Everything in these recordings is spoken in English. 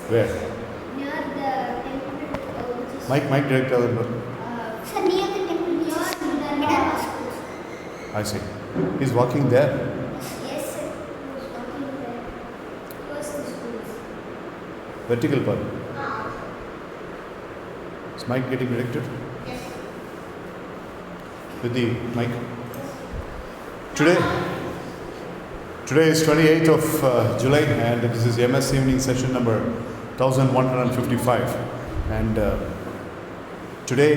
Where? Near the temple, which is Mike director. sir, near the temple, near the Minerva school. I see. He's working there. Yes, sir. He was working there. Towards the schools. Vertical part. Ah. Is Mike getting directed? Yes. With the mic. Today is 28th of July, and this is MS evening session number 1155. And today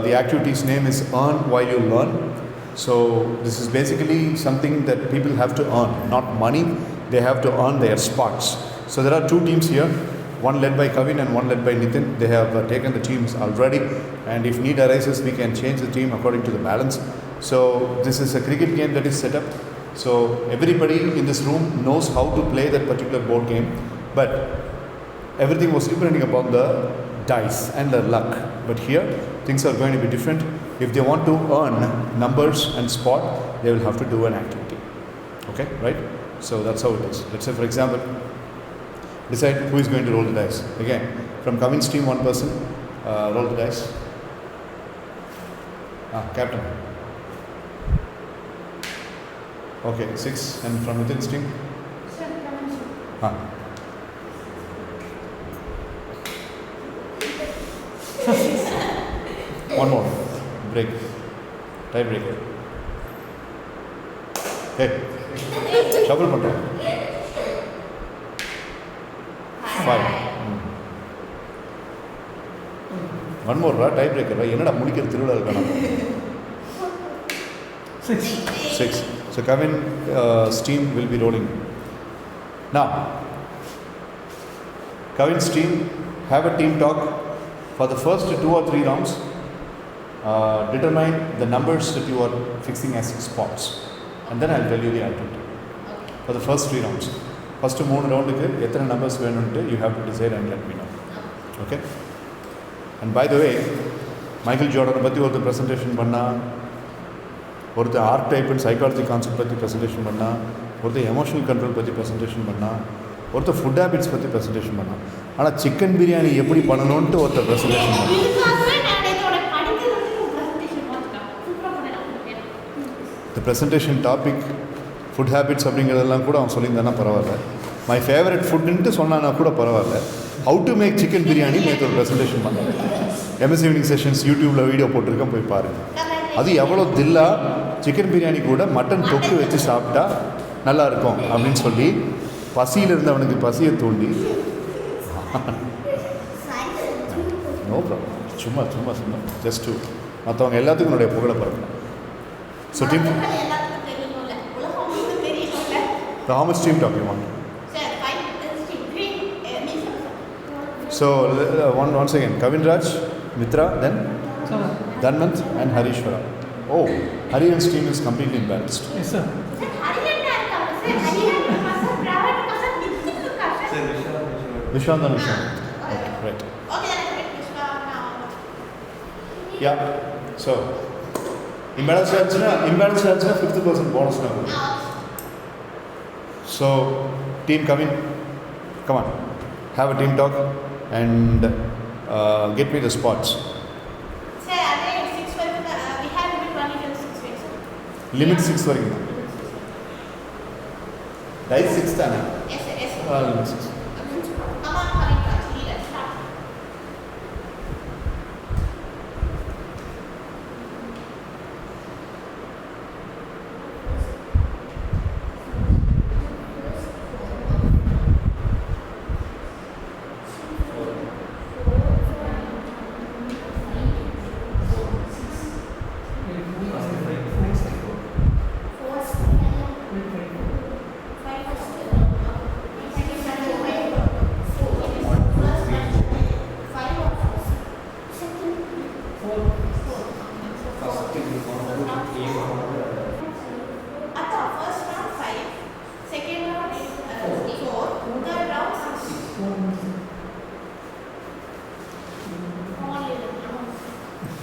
the activity's name is Earn While You Learn. So this is basically something that people have to earn, not money. They have to earn their spots. So there are two teams here, one led by Kavin and one led by Nitin. They have taken the teams already, and if need arises, we can change the team according to the balance. So this is a cricket game that is set up. So everybody in this room knows how to play that particular board game, but everything was depending upon the dice and the luck. But here, things are going to be different. If they want to earn numbers and spot, they will have to do an activity. Okay, right? So that's how it is. Let's say, for example, decide who is going to roll the dice. Again, from Kavin's team, one person, roll the dice. Captain. Okay, 6. And from Nitin's team? Sir, come on, One more. Break. Tie break. Hey. Shuffle பண்ணுறோம் 5. One more, tie breaker. என்னடா முடிக்கிற திருவிழா இருக்கணும் 6. So Kavin's team will be rolling. Now, Kavin's team have a team talk for the first 2 or 3 rounds. Determine the numbers that you are fixing as spots, and then I'll tell you the activity. For the first 3 rounds. First 3 rounds, எத்தனை numbers வேணும்னு you have to decide and let me know. Okay? And by the way, Michael Jordan பற்றி ஒருத்தர் presentation பண்ணா, ஒருத்தர் art type and psychology concept பற்றி presentation பண்ணா, ஒருத்தர் emotional control பற்றி ப்ரெசன்டேஷன் பண்ணா, ஒருத்தர் ஃபுட் ஹேபிட்ஸ் பற்றி ப்ரெசன்டேஷன் பண்ணா. ஆனால் சிக்கன் பிரியாணி எப்படி பண்ணணும்ன்ட்டு ஒருத்தர் ப்ரெசன்டேஷன் பண்ணா. The presentation topic, food habits அப்படிங்கிறதெல்லாம் கூட அவன் சொல்லியிருந்தானா பரவாயில்ல. மை ஃபேவரட் ஃபுட்டுன்ட்டு சொன்னானா கூட பரவாயில்ல. How to make chicken biryani நேற்று ஒரு ப்ரெசன்டேஷன் பண்ணேன். MS ஈவினிங் செஷன்ஸ் யூடியூப்பில் வீடியோ போட்டிருக்கேன், போய் பாருங்கள். அது எவ்வளோ தில்லா சிக்கன் பிரியாணி கூட மட்டன் தொக்கு வச்சு சாப்பிட்டா நல்லாயிருக்கும் அப்படின்னு சொல்லி பசியில் இருந்தவனுக்கு பசியை தூண்டி. No problem. சும்மா சும்மா சும்மா ஜஸ்ட் மற்றவங்க எல்லாத்துக்கும் என்னுடைய புகழை பரப்பணும். So team, how much team talk you want? So once again, Kavin Raj, Mitra, then Dhanmant and Harishwara. Oh, Hari's team is completely imbalanced. Yes, sir. Vishwan and Vishwan. Okay, right. Yeah. So imbalance ஆச்சுன்னா 50% bonus now. So team come on, have a team talk and get me the spots. Sir, we have limit 1 to 6 weeks. Limit 6 வரைக்கும். Dice 6 தானே? Yes, sir. Yes, sir. Limit 6. Come on, leader, start.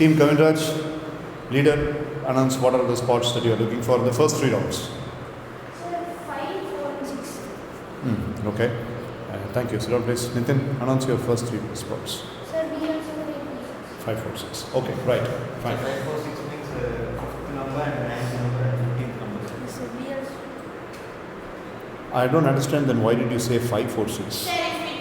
Team Kavinraj, leader, announce what are the spots that you are looking for in the first 3 rounds. Sir, 5 Okay. Thank you. Sit down, please. Nitin, announce your first 3 spots. Sir, we also have 5, 4, 6. Okay, right. Fine. 5, 4, 6 means 5th number and 9th number and 15th number. Sir, we also. I don't understand then why did you say 5, 4, 6? Sir, if we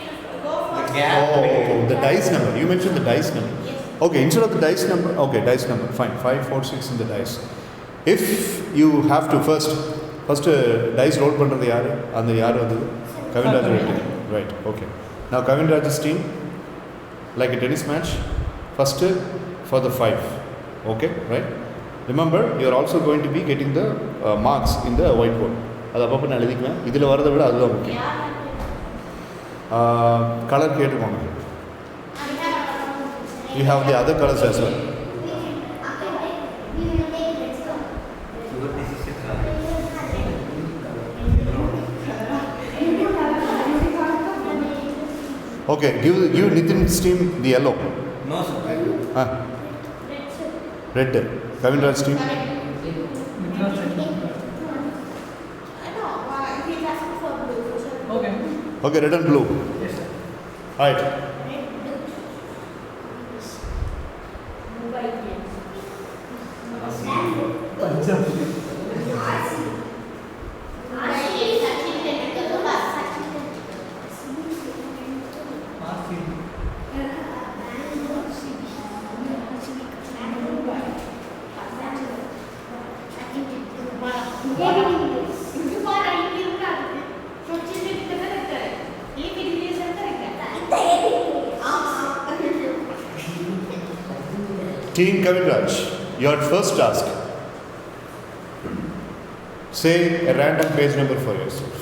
go for. The gap. Oh, the dice number. You mentioned the dice number. Yes. Okay, instead of the dice number, okay, dice number. Fine. 5, 4, 6 in the dice. If you have to first dice roll பண்றது யாரு? அந்த யார் வந்தது? Kavin Raj team. Right. Okay. Now Kavin Raj's team, like a tennis match, first for the 5. Okay, right? Remember, you are also going to be getting the marks in the whiteboard. அது அப்பப்போ நான் எழுதிக்குவேன். இதில் வரதை விட அதுதான் முக்கியம். Colour கேட்டுக்கோங்க. You have the other colors as well. Your decision. Okay, give Nitin's team the yellow. No, sir. Red. Kavin Raj's team. I know. He's asking for blue. Sir. Okay. Okay, red and blue. Yes, sir. Right. Red, blue. White, yes. Team Kavin Raj, your first task. Say a random page number for yourself.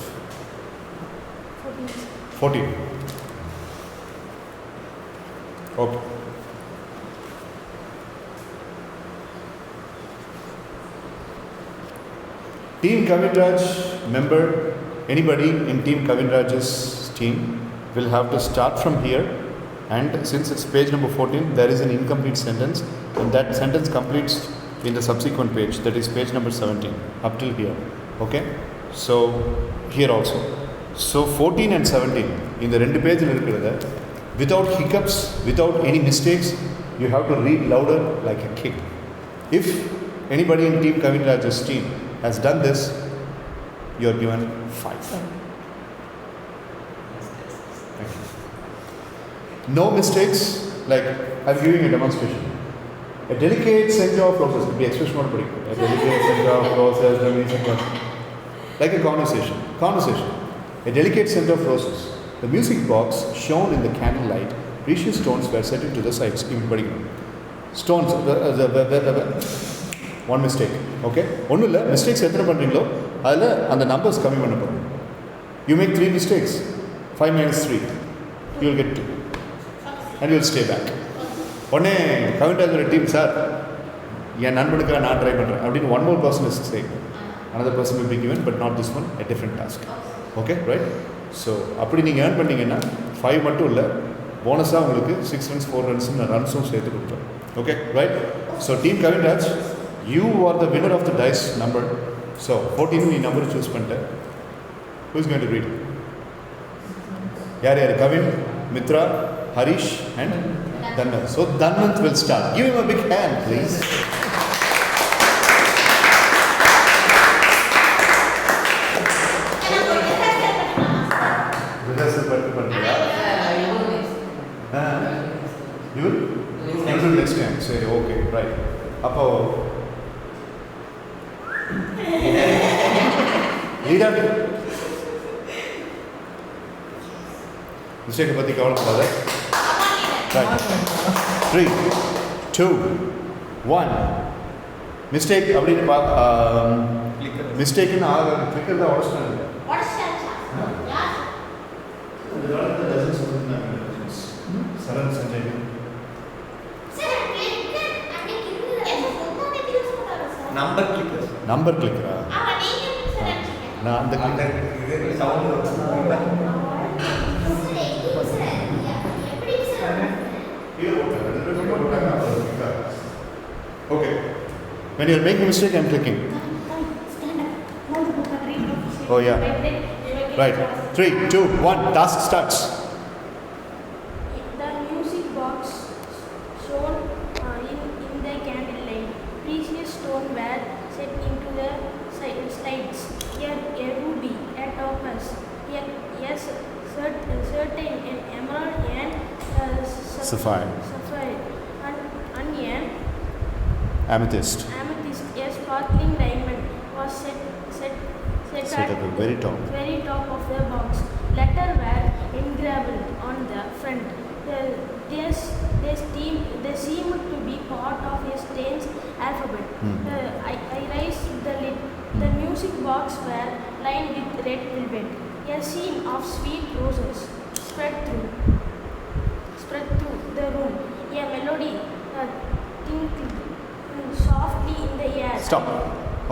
14. Okay. Team Kavin Raj member, anybody in Team Kavin Raj's team will have to start from here, and since it's page number 14, there is an incomplete sentence, and that sentence completes in the subsequent page, that is page number 17, up till here. Okay? So, here also. So, 14 and 17, in the 2 pages, without hiccups, without any mistakes, you have to read louder like a kid. If anybody in Team Kavin Raj's team has done this, you are given 5. Thank you. No mistakes, like I'm giving a demonstration. A delicate center of roses, could be expression not pretty good. A delicate center of roses, like a conversation. A delicate center of roses. The music box shown in the candlelight, precious stones were set into the sides. Stones, one mistake. Okay? One will mistakes எத்தனை பண்றீங்களோ அதுல அந்த numbers கம்மி பண்ண போறோம். You make 3 mistakes, 5 minus 3, you will get 2, and you will stay back. உடனே Kavin Raj team, sir என் நண்பனுக்காக நான் try பண்ணுறேன் அப்படின்னு one more person is saying. Another person will be given, but not this one, a different task. Okay, right? So அப்படி நீங்கள் earn பண்ணீங்கன்னா 5 மட்டும் இல்லை, போனஸாக உங்களுக்கு 6 runs, 4 runs ரன்ஸும் சேர்த்து கொடுப்பேன். Okay, right? So Team Kavin Raj, you are the winner of the dice number. So 14 நீ number choose பண்ணிட்ட. Who is going to read? யார் Kavin, Mitra, Harish and Dhananth. So Dhananth will start. Give him a big hand, please. Rehearsal பண்ணியா? You will? You will next time. Say okay, right. அப்போ leader mistake பத்தி கவலைப்படாத. Right. 3, 2, 1. Mistake அப்படின்னு மிஸ்டேக்னு clicker தான் உடச்சிட்டாங்க. What is that? Yeah. Saran Sanjay Sir, Number clickers. Number கிளிக்கரா? நான் அந்த இது sound Okay. When you are making a mistake, I am clicking. Oh yeah. Right. 3, 2, 1. Task starts. The music box shown in the candlelight. Precious stone were set into the slides. A ruby, a topaz, certain an emerald and Sapphire. and an Amethyst. amethyst, a sparkling diamond was set Set at the very top. very top of the box. Letters were engraved on the front. They seemed to be part of a strange alphabet. I raised the lid. The music box were lined with red velvet. A scene of sweet roses spread through the room. A melody tinkled softly in the air. Stop.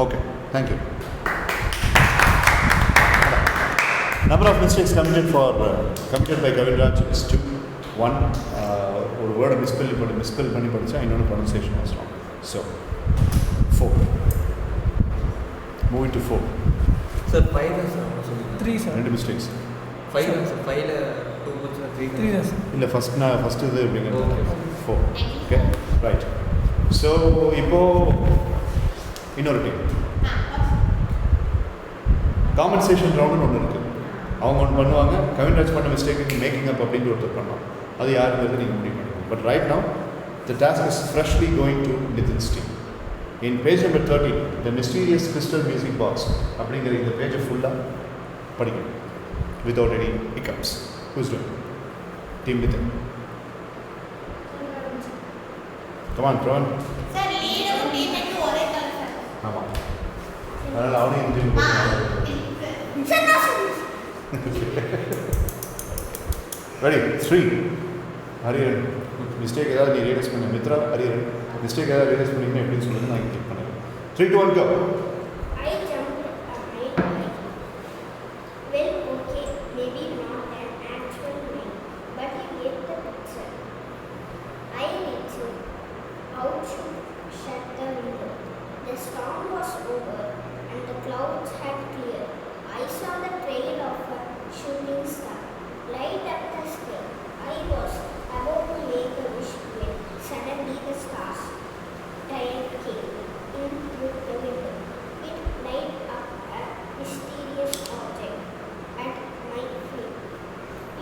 Okay. Thank you. Number of mistakes committed by Kavin Raj is 2. 1. ஒரு வேர்டை மிஸ்பெல் பண்ணி படித்தா இன்னொன்று pronunciation was wrong. So 4. Moving to 4. Sir, 5 தான் sir அவங்க சொல்லுங்க. 3 sir. 2 mistakes. 5 தான் sir. 5ல 2 கொஞ்சம் 3 3 sir. இல்லை ஃபஸ்ட்டு இது அப்படிங்கிறது Okay. 4. Okay right. ஸோ இப்போ இன்னொரு டீம் காம்பன்சேஷன் ரவுண்டுன்னு ஒன்று இருக்குது. அவங்க ஒன்று பண்ணுவாங்க, கவின்ராஜ் பண்ண மிஸ்டேக்கு மேக்கிங் அப் அப்படின்னு ஒருத்தர் பண்ணலாம். அது யாருங்கிறது நீங்கள் முடிவு பண்ணுங்க. But right now the task is freshly going to Nithin's team. In page number 13 the mysterious crystal music box அப்படிங்கிற இந்த பேஜை ஃபுல்லாக படிக்கணும் without any hiccups. Who's doing? Team Nithin. Come on Pravan. Sir லீடரும் டீமேட்டும் ஒரே கலர் சார். ஆமாம், அதனால் அவனையும் டீம் சார் நான் ரெடி. 3. ஹரியரன் மிஸ்டேக் ஏதாவது நீ ரியலைஸ் பண்ண. மித்ரா ஹரியரன் மிஸ்டேக் ஏதாவது ரியலைஸ் பண்ணிங்கன்னா எப்படின்னு சொல்லுங்கள், நான் கிளிக் பண்ணுறேன். 3, 2, 1 go. I jumped a mile. Well, okay, maybe not an actual mile, but you get the picture. I reached out to shut the window. The storm was over and the clouds had cleared. I saw the trail of a shooting star light up the sky. I was about to make a wish when suddenly the stars trail came in through the window. It light up a mysterious object at my feet.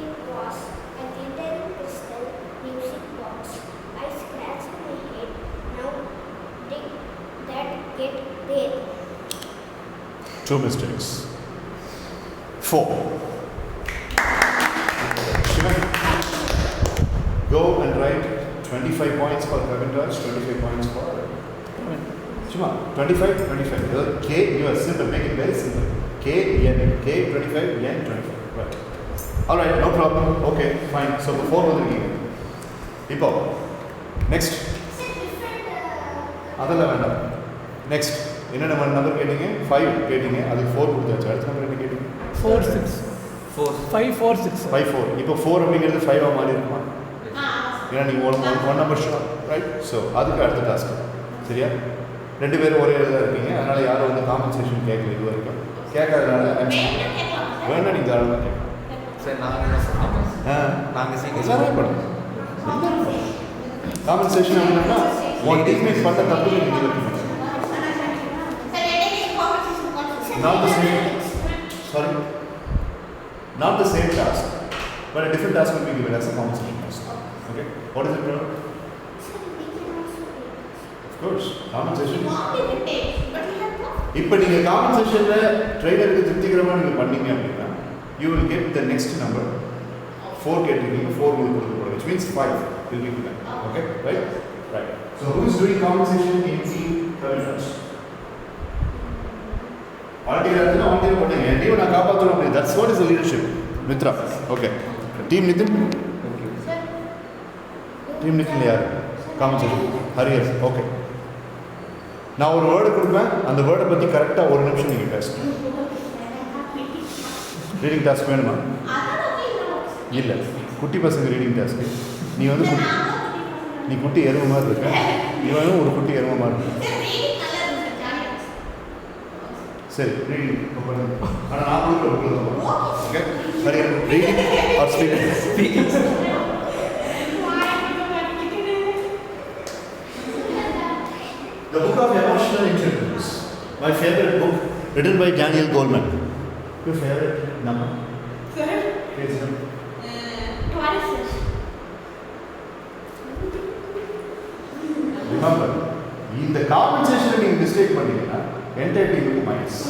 It was a glittering crystal music box. I scratched my head. Now did that get there? 2 mistakes. 4. Shivan, go and write 25 points for Kavin Raj, 25 points for Shima. 25, 25. K, you are simple, make it very simple. K, N, K 25, N 25. Right. All right, no problem. Okay, fine. So 4 வந்துருக்கீங்க. இப்போ next அதெல்லாம் வேண்டாம். Next என்ன number கேட்டீங்க? 5 கேட்டீங்க, அதுக்கு 4 கொடுத்தாச்சு. அடுத்த நம்பர் என்ன கேட்டீங்க? 4 6 4. 5 4 6 sir. 5 4. இப்போ 4 அப்படிங்கிறது 5 மாறி இருக்குமா? ஏன்னா நீங்கள் one number sure right. So அதுக்கு அடுத்த டாஸ்க் சரியா? 2 பேரும் ஒரே இதில் இருக்கீங்க, அதனால் யாரும் வந்து காம்பன்சேஷன் கேட்கல இது வரைக்கும். கேட்காதனால வேணா நீங்கள் தாராளமாக கேட்கலாம். சார் நாங்கள் சீக்கிரம் எல்லாரும் பண்ணுங்க. காம்பன்சேஷன் அப்படின்னா ஒன் டீம்மேட் பண்ண தப்பு நீங்கள் இருக்கீங்க. Not the same. Sorry. Not the same task, but a different task will be given as a compensation task. Okay. What is it, Pranav? Of course, compensation. இப்போ நீங்கள் காம்பன்சேஷனில் ட்ரெயினருக்கு திருப்திகரமாக நீங்கள் பண்ணீங்க அப்படின்னா you will get the next number. 4 கேட்டிருக்கீங்க, 4 உங்களுக்கு கொடுக்கப்படும், which means 5 will be given. Okay, right? Right. So who is doing compensation in team Kavin Raj? வாலண்டியராக வாலண்டியர் பண்ணுங்க. என் டீமை நான் காப்பாற்றணும் அப்படி. That's what is the leadership. Mithra. Okay. Team Nithin. Team Nithin யார்? காம்பன்சேஷன் ஹரியர். ஓகே. நான் ஒரு வேர்டு கொடுப்பேன், அந்த வேர்டை பற்றி கரெக்டாக 1 நிமிஷம் நீங்கள் பேசணும். ரீடிங் டாஸ்க் வேணுமா? இல்லை, குட்டி பசங்க ரீடிங் டாஸ்க்கு. நீ வந்து நீ குட்டி எருமை மாதிரி இருக்க, நீ வேணும் ஒரு குட்டி எருமை மாதிரி இருக்க. சரி ரீடிங் ஆனால் நான் கொடுக்குறேன் ஓகே சரி reading are speaking The Book of Emotional Intelligence, my favorite book, written by Daniel Goleman. Your favorite number? Page number? Twice. Remember, இந்த காம்பன்சேஷனை நீங்கள் மிஸ்டேக் பண்ணீங்கன்னா என்டையர் டீமுக்கு மைனஸ்.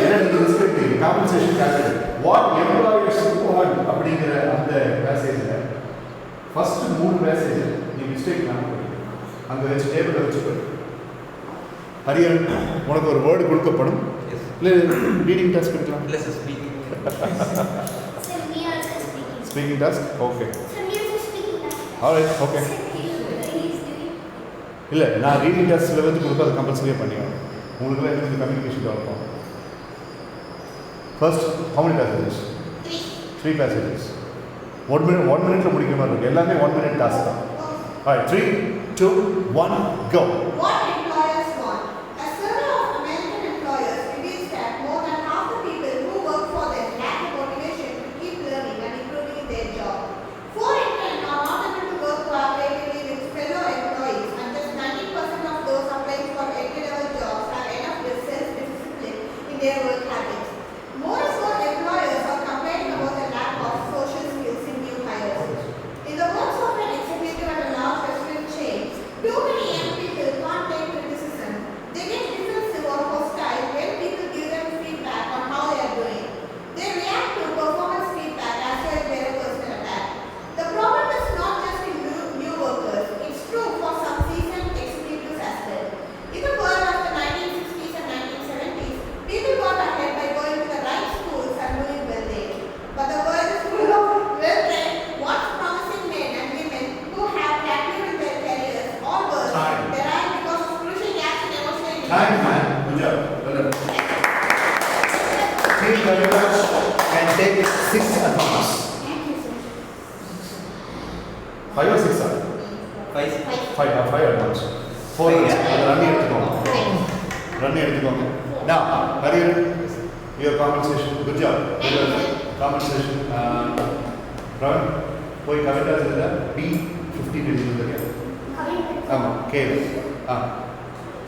ஏன்னா நீங்கள் மிஸ்டேக் பண்ணீங்க compensation calculate what employers want அப்படிங்கிற அந்த பேசேஜில் first 3 passage நீ மிஸ்டேக் பண்ண அங்கே வச்சு டேபிளில் வச்சு ஹரியன் உனக்கு ஒரு வேர்டு கொடுக்கப்படும் இல்லை ரீடிங் டாஸ்க் கொடுக்கலாம் இல்லை sir speaking Sir, me also speaking. Speaking task okay Sir, me also speaking. Alright okay Sir, he is doing. இல்லை நான் ரீடிங் டாஸ்கில் வந்து கொடுக்க அது கம்பல்சரியாக பண்ணிடுவேன் உங்களுக்குலாம் எனக்கு communication develop first how many passages? 3 passages. 1 minute முடிக்கிற மாதிரி இருக்கு எல்லாமே 1 minute டாஸ்க் தான். Alright, 3, 2, 1, go. What employers want? A survey of American employers reveals that more than half the people who work for them lack the motivation to keep learning and improving in their job. 4 in 10 are not able to work cooperatively with fellow employees, and just 19% of those applying for entry-level jobs have enough self-discipline in their work habits. Moreover, employers are complaining about the lack of social skills in new hires. In the words of an executive at a large restaurant chain, too many young people can't take criticism. They get defensive or hostile when people give them feedback on how they are doing. They react to performance feedback as well as their personal attack. The problem is not just in new workers, it's true for some seasoned executives as well. In the world of the 1960s and 1970s, people got ahead by going to the right schools and doing well there. But the world is full of well-bred, once promising men and women who have plateaued in their careers or worse, Time. derived because of crucial gaps in emotional Time, man. Good job. Well done. Team Ravidas can take 6 attempts. Thank you, sir. 5 or 6 are? 5 5 attempts. 4 run எடுத்துக்கோங்க. Run எடுத்துக்கோங்க. Now, Hariharan, your compensation. Good job. Compensation. Pravin, போய் கவிதாஸ் இல்லை B50 எழுதிருக்கேன். ஆமாம் கேளு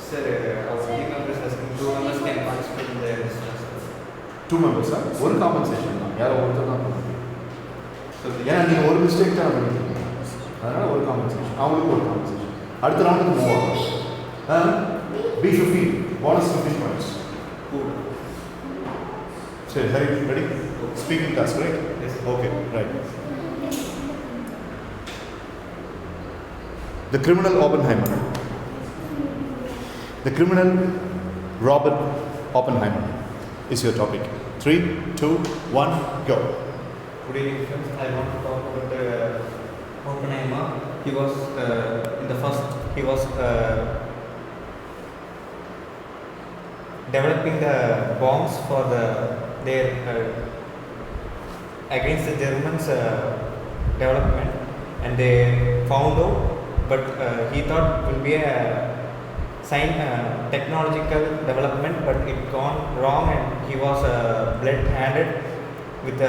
sir our team members has 2 members can participate in the business. 2 members ஒரு compensation தான் யாரோ ஒருத்தர் தான் பண்ண முடியும் So ஏன்னா நீங்கள் ஒரு மிஸ்டேக் தான் பண்ணிருக்கீங்க அதனால் ஒரு காம்பன்சேஷன் அவங்களுக்கு ஒரு காம்பன்சேஷன் அடுத்த ரவுண்டுக்கு மூவ் ஆகும் B50 போனஸ் 15 பாயிண்ட்ஸ் cool. சரி சரி ready speaking task right Yes. Okay right The criminal Oppenheimer. The criminal Robert Oppenheimer is your topic. 3, 2, 1, go. Good evening, friends. I want to talk about Oppenheimer. He was developing the bombs for their against the Germans development, and they found out, but he thought it will be a technological development, but it gone wrong, and he was blood-handed. With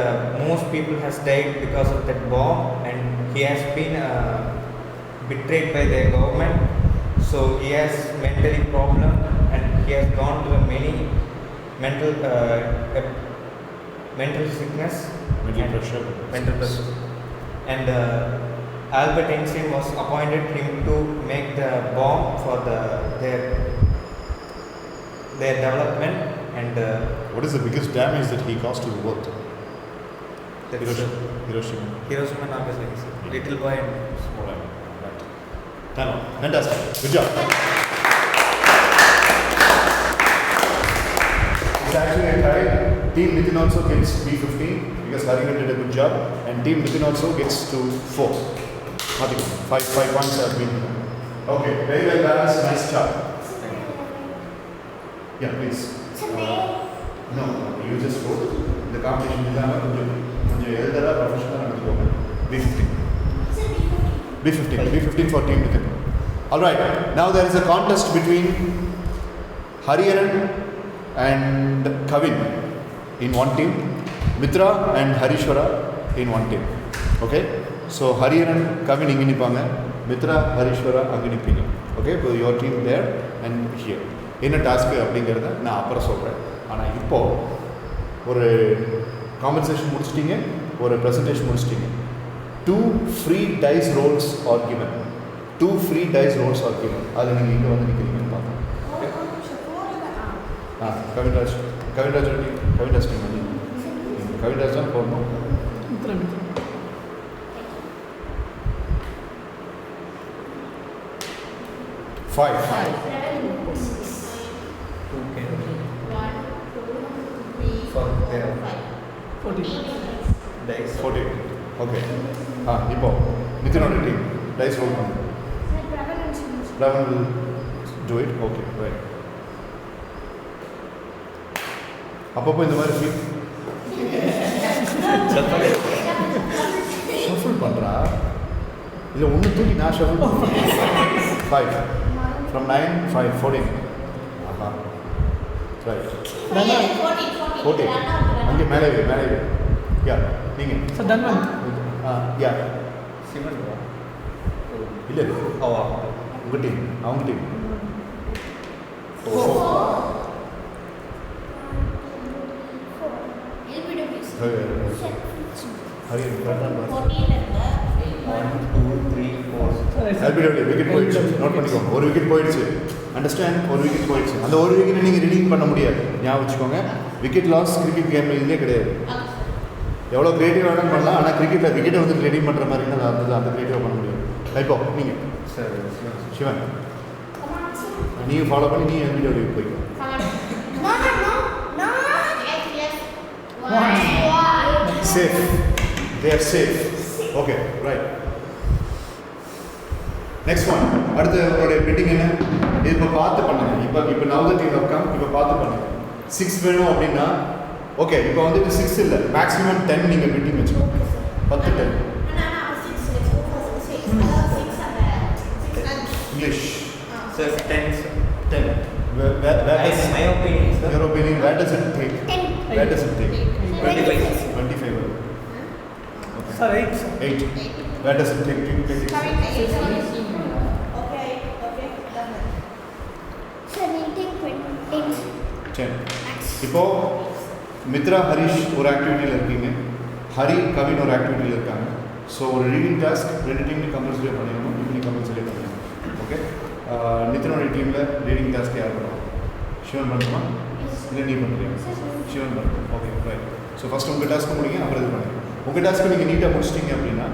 most people has died because of that bomb, and he has been betrayed by the government. So he has mentally problem, and he has gone to many mental sickness, Mental and pressure. mental pressure. And Albert Einstein was appointed him to make the bomb for their development, and What is the biggest damage that he caused to the world? that's Hiroshima. Hiroshima and Nagasaki, sir. Little boy and Alright. Right. Time out. Fantastic. Good job. It's actually a tie. Team Nitin also gets B15 because Hariharan did a good job, and Team Nitin also gets to 4. Nothing. 5 points have been. Okay. Very well balanced. Nice job. Yeah, please. No, you just vote. The competition is on. கொஞ்சம் எழுதறா professional நடந்துக்கோங்க. B15. B15 for Team Nitin. All right. Now there is a contest between Hariharan and Kavin in one team, Mitra and Harishwara in one team. Okay, so Hariharan, Kavin இங்க நிப்பாங்க, Mitra, Harishwara அங்க நிப்பீங்க. Okay, so your team there and here. என்ன task அப்படிங்கிறத நான் அப்புறம் சொல்கிறேன். ஆனால் இப்போ ஒரு காம்பன்சேஷன் முடிச்சிட்டிங்க, ஒரு presentation முடிச்சிட்டிங்க. 2 free dice rolls are given. 2 free dice rolls are given. அதில் நீங்கள் இங்கே வந்து நிற்கிறீங்கன்னு பார்க்கலாம். கவின்ராஜ் டீம் வந்து கவின்ராஜ் தான் போடணும். Five. Dice. 14. Okay. இப்போ மிதுனோட டீம் டைஸ் ரோல் பண்ணு. Ravan will do it. Okay, right. அப்பப்போ இந்த மாதிரி ஷஃபிள் பண்ணுறா இல்லை ஒன்று தூக்கி நான் ஷஃபிள் பண்ணுறேன். 5 from 9 5 14. ஆஹா ரைட் 14 அங்கே மேலே யா நீங்கள் யா Sivan. இல்லை Oh. உங்கள் டீம் அவங்க டீம் விக்கெட் போயிடுச்சு. நோட் பண்ணிக்கோங்க, ஒரு விக்கெட் போயிடுச்சு. அண்டர்ஸ்டாண்ட், ஒரு விக்கெட் போயிடுச்சு. அந்த ஒரு விக்கெட்டை நீங்கள் ரிடீம் பண்ண முடியாது, ஞாபகம் வச்சுக்கோங்க. விக்கெட் லாஸ் கிரிக்கெட் கேமில் இதுலேயே கிடையாது. எவ்வளோ க்ரியேட்டிவாக வேணும் பண்ணலாம், ஆனால் கிரிக்கெட்டில் விக்கெட்டை வந்து ரெடீம் பண்ணுற மாதிரினா அந்த க்ரியேட்டிவாக பண்ண முடியாது. இப்போ நீங்கள் சிவன் நீங்கள் ஃபாலோ பண்ணி நீங்கள் வீடியோவில் போய்க்கோ. Safe, they are safe. Okay right. Next one, அடுத்து உங்களுடைய பெட்டிங் என்ன? இது இப்போ பார்த்து பண்ணுங்க. இப்போ நவதத் யூ ஹவ் கம், இப்போ பார்த்து பண்ணுங்க. 6 வேணும் அப்படின்னா ஓகே, இப்போ வந்துட்டு 6 இல்லை, மேக்ஸிமம் 10 நீங்கள் பெட்டிங் வச்சுக்கோங்க. 10 10 English. Sir, 10. Where does, In my opinion, sir. your opinion, where does it take? 10. Where does it take? 25. 25. Sir, 8. 8. Where does it take? 26. Sir, we'll take 10. 10. இப்போ மித்ரா ஹரிஷ் ஒரு ஆக்டிவிட்டியில் இருக்கீங்க, ஹரி கவின் ஒரு ஆக்டிவிட்டியில் இருக்காங்க. ஸோ ஒரு ரீடிங் டாஸ்க் ரெண்டு டீம்லையும் compulsory பண்ணிடணும், இப்படி கம்பல்சரி பண்ணிடணும். ஓகே, நித்தினோட டீமில் ரீடிங் டாஸ்க் யார் பண்ணுவோம்? சிவன் பண்ணுமா இல்லை நீ பண்ணுறியா? சிவன் பண்ணுறோம். Okay right. ஸோ ஃபஸ்ட்டு உங்கள் டாஸ்க்கு முடிங்க, அப்புறம் இது பண்ணுங்க. உங்கள் டாஸ்க்கு நீங்கள் நீட்டாக முடிச்சிட்டிங்க அப்படின்னா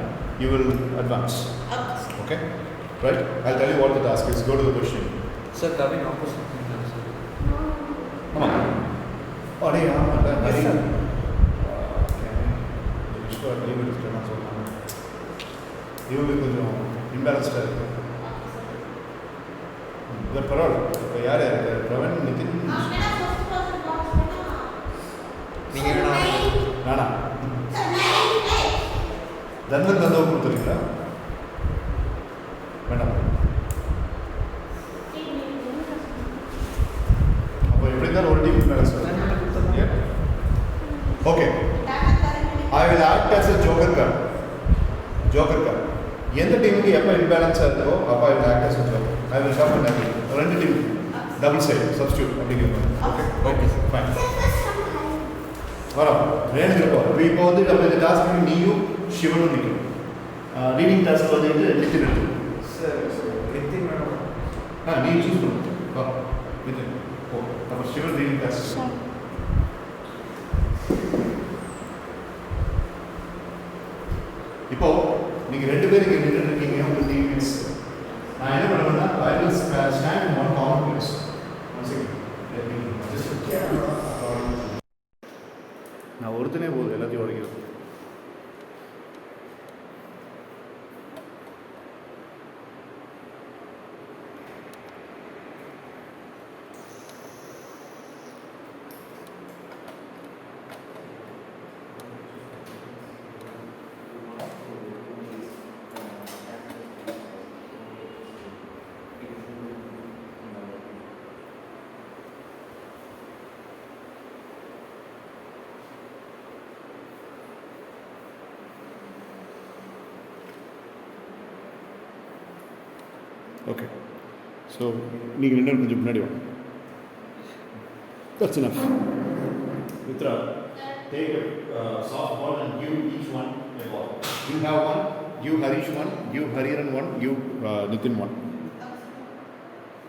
you will advance. Okay right. I'll tell you what the task is. Go to the question. Sir, Kavin opposite. ஆமாம் அடே ஆமாம்ல ஹரி விஸ்வா லீவ் எடுத்துட்டேன் சொன்னாங்க. இவங்க கொஞ்சம் இம்பேலன்ஸ்டாக இருக்குது. இது பரவாயில்ல. இப்போ யார் பிரவன், நிதின், நீங்கள் நானா தன்வன் தந்தவ கொடுத்துருக்கீங்களா? வேண்டாம். அப்போ எப்படி இருந்தாலும் ஒரு team imbalance. Okay, I will act as a joker card. Joker card. எந்த டீமுக்கு எப்போ இம்பேலன்ஸாக இருக்கோ அப்போ I will act as a joker. I will come and act. ரெண்டு டீம் டபுள் சைடு சப்ஸ்டியூட் அப்படிங்கிறது. Okay okay fine. வரோம் ரேஞ்சில் போகிறோம். இப்போ வந்து நம்ம இந்த டாஸ்க் பண்ணி நீயும் சிவனும் நிற்கும். ரீடிங் டாஸ்க் வந்துட்டு நித்தின் எடுத்து. Sir, Nitin madam. நீ சூஸ் பண்ணு. வா நித்தின் ஓ, அப்போ சிவன் ரீடிங் டாஸ்க். இப்போ நீங்கள் ரெண்டு பேரும் இங்கே நின்று இருக்கீங்க, உங்கள் டீம்மேட்ஸ். நான் என்ன பண்ணுவேன்னா I will stand in one common place. One second. Let me just நான் ஒருத்தனே போதும் எல்லாத்தையும் உடைக்கிறது. Okay. So, நீங்கள் ரெண்டு கொஞ்சம் முன்னாடி வாங்க. That's enough. Mitra, take a soft ball and give each one a ball. You have one, you Harish one, you Hariran one, you Nitin one.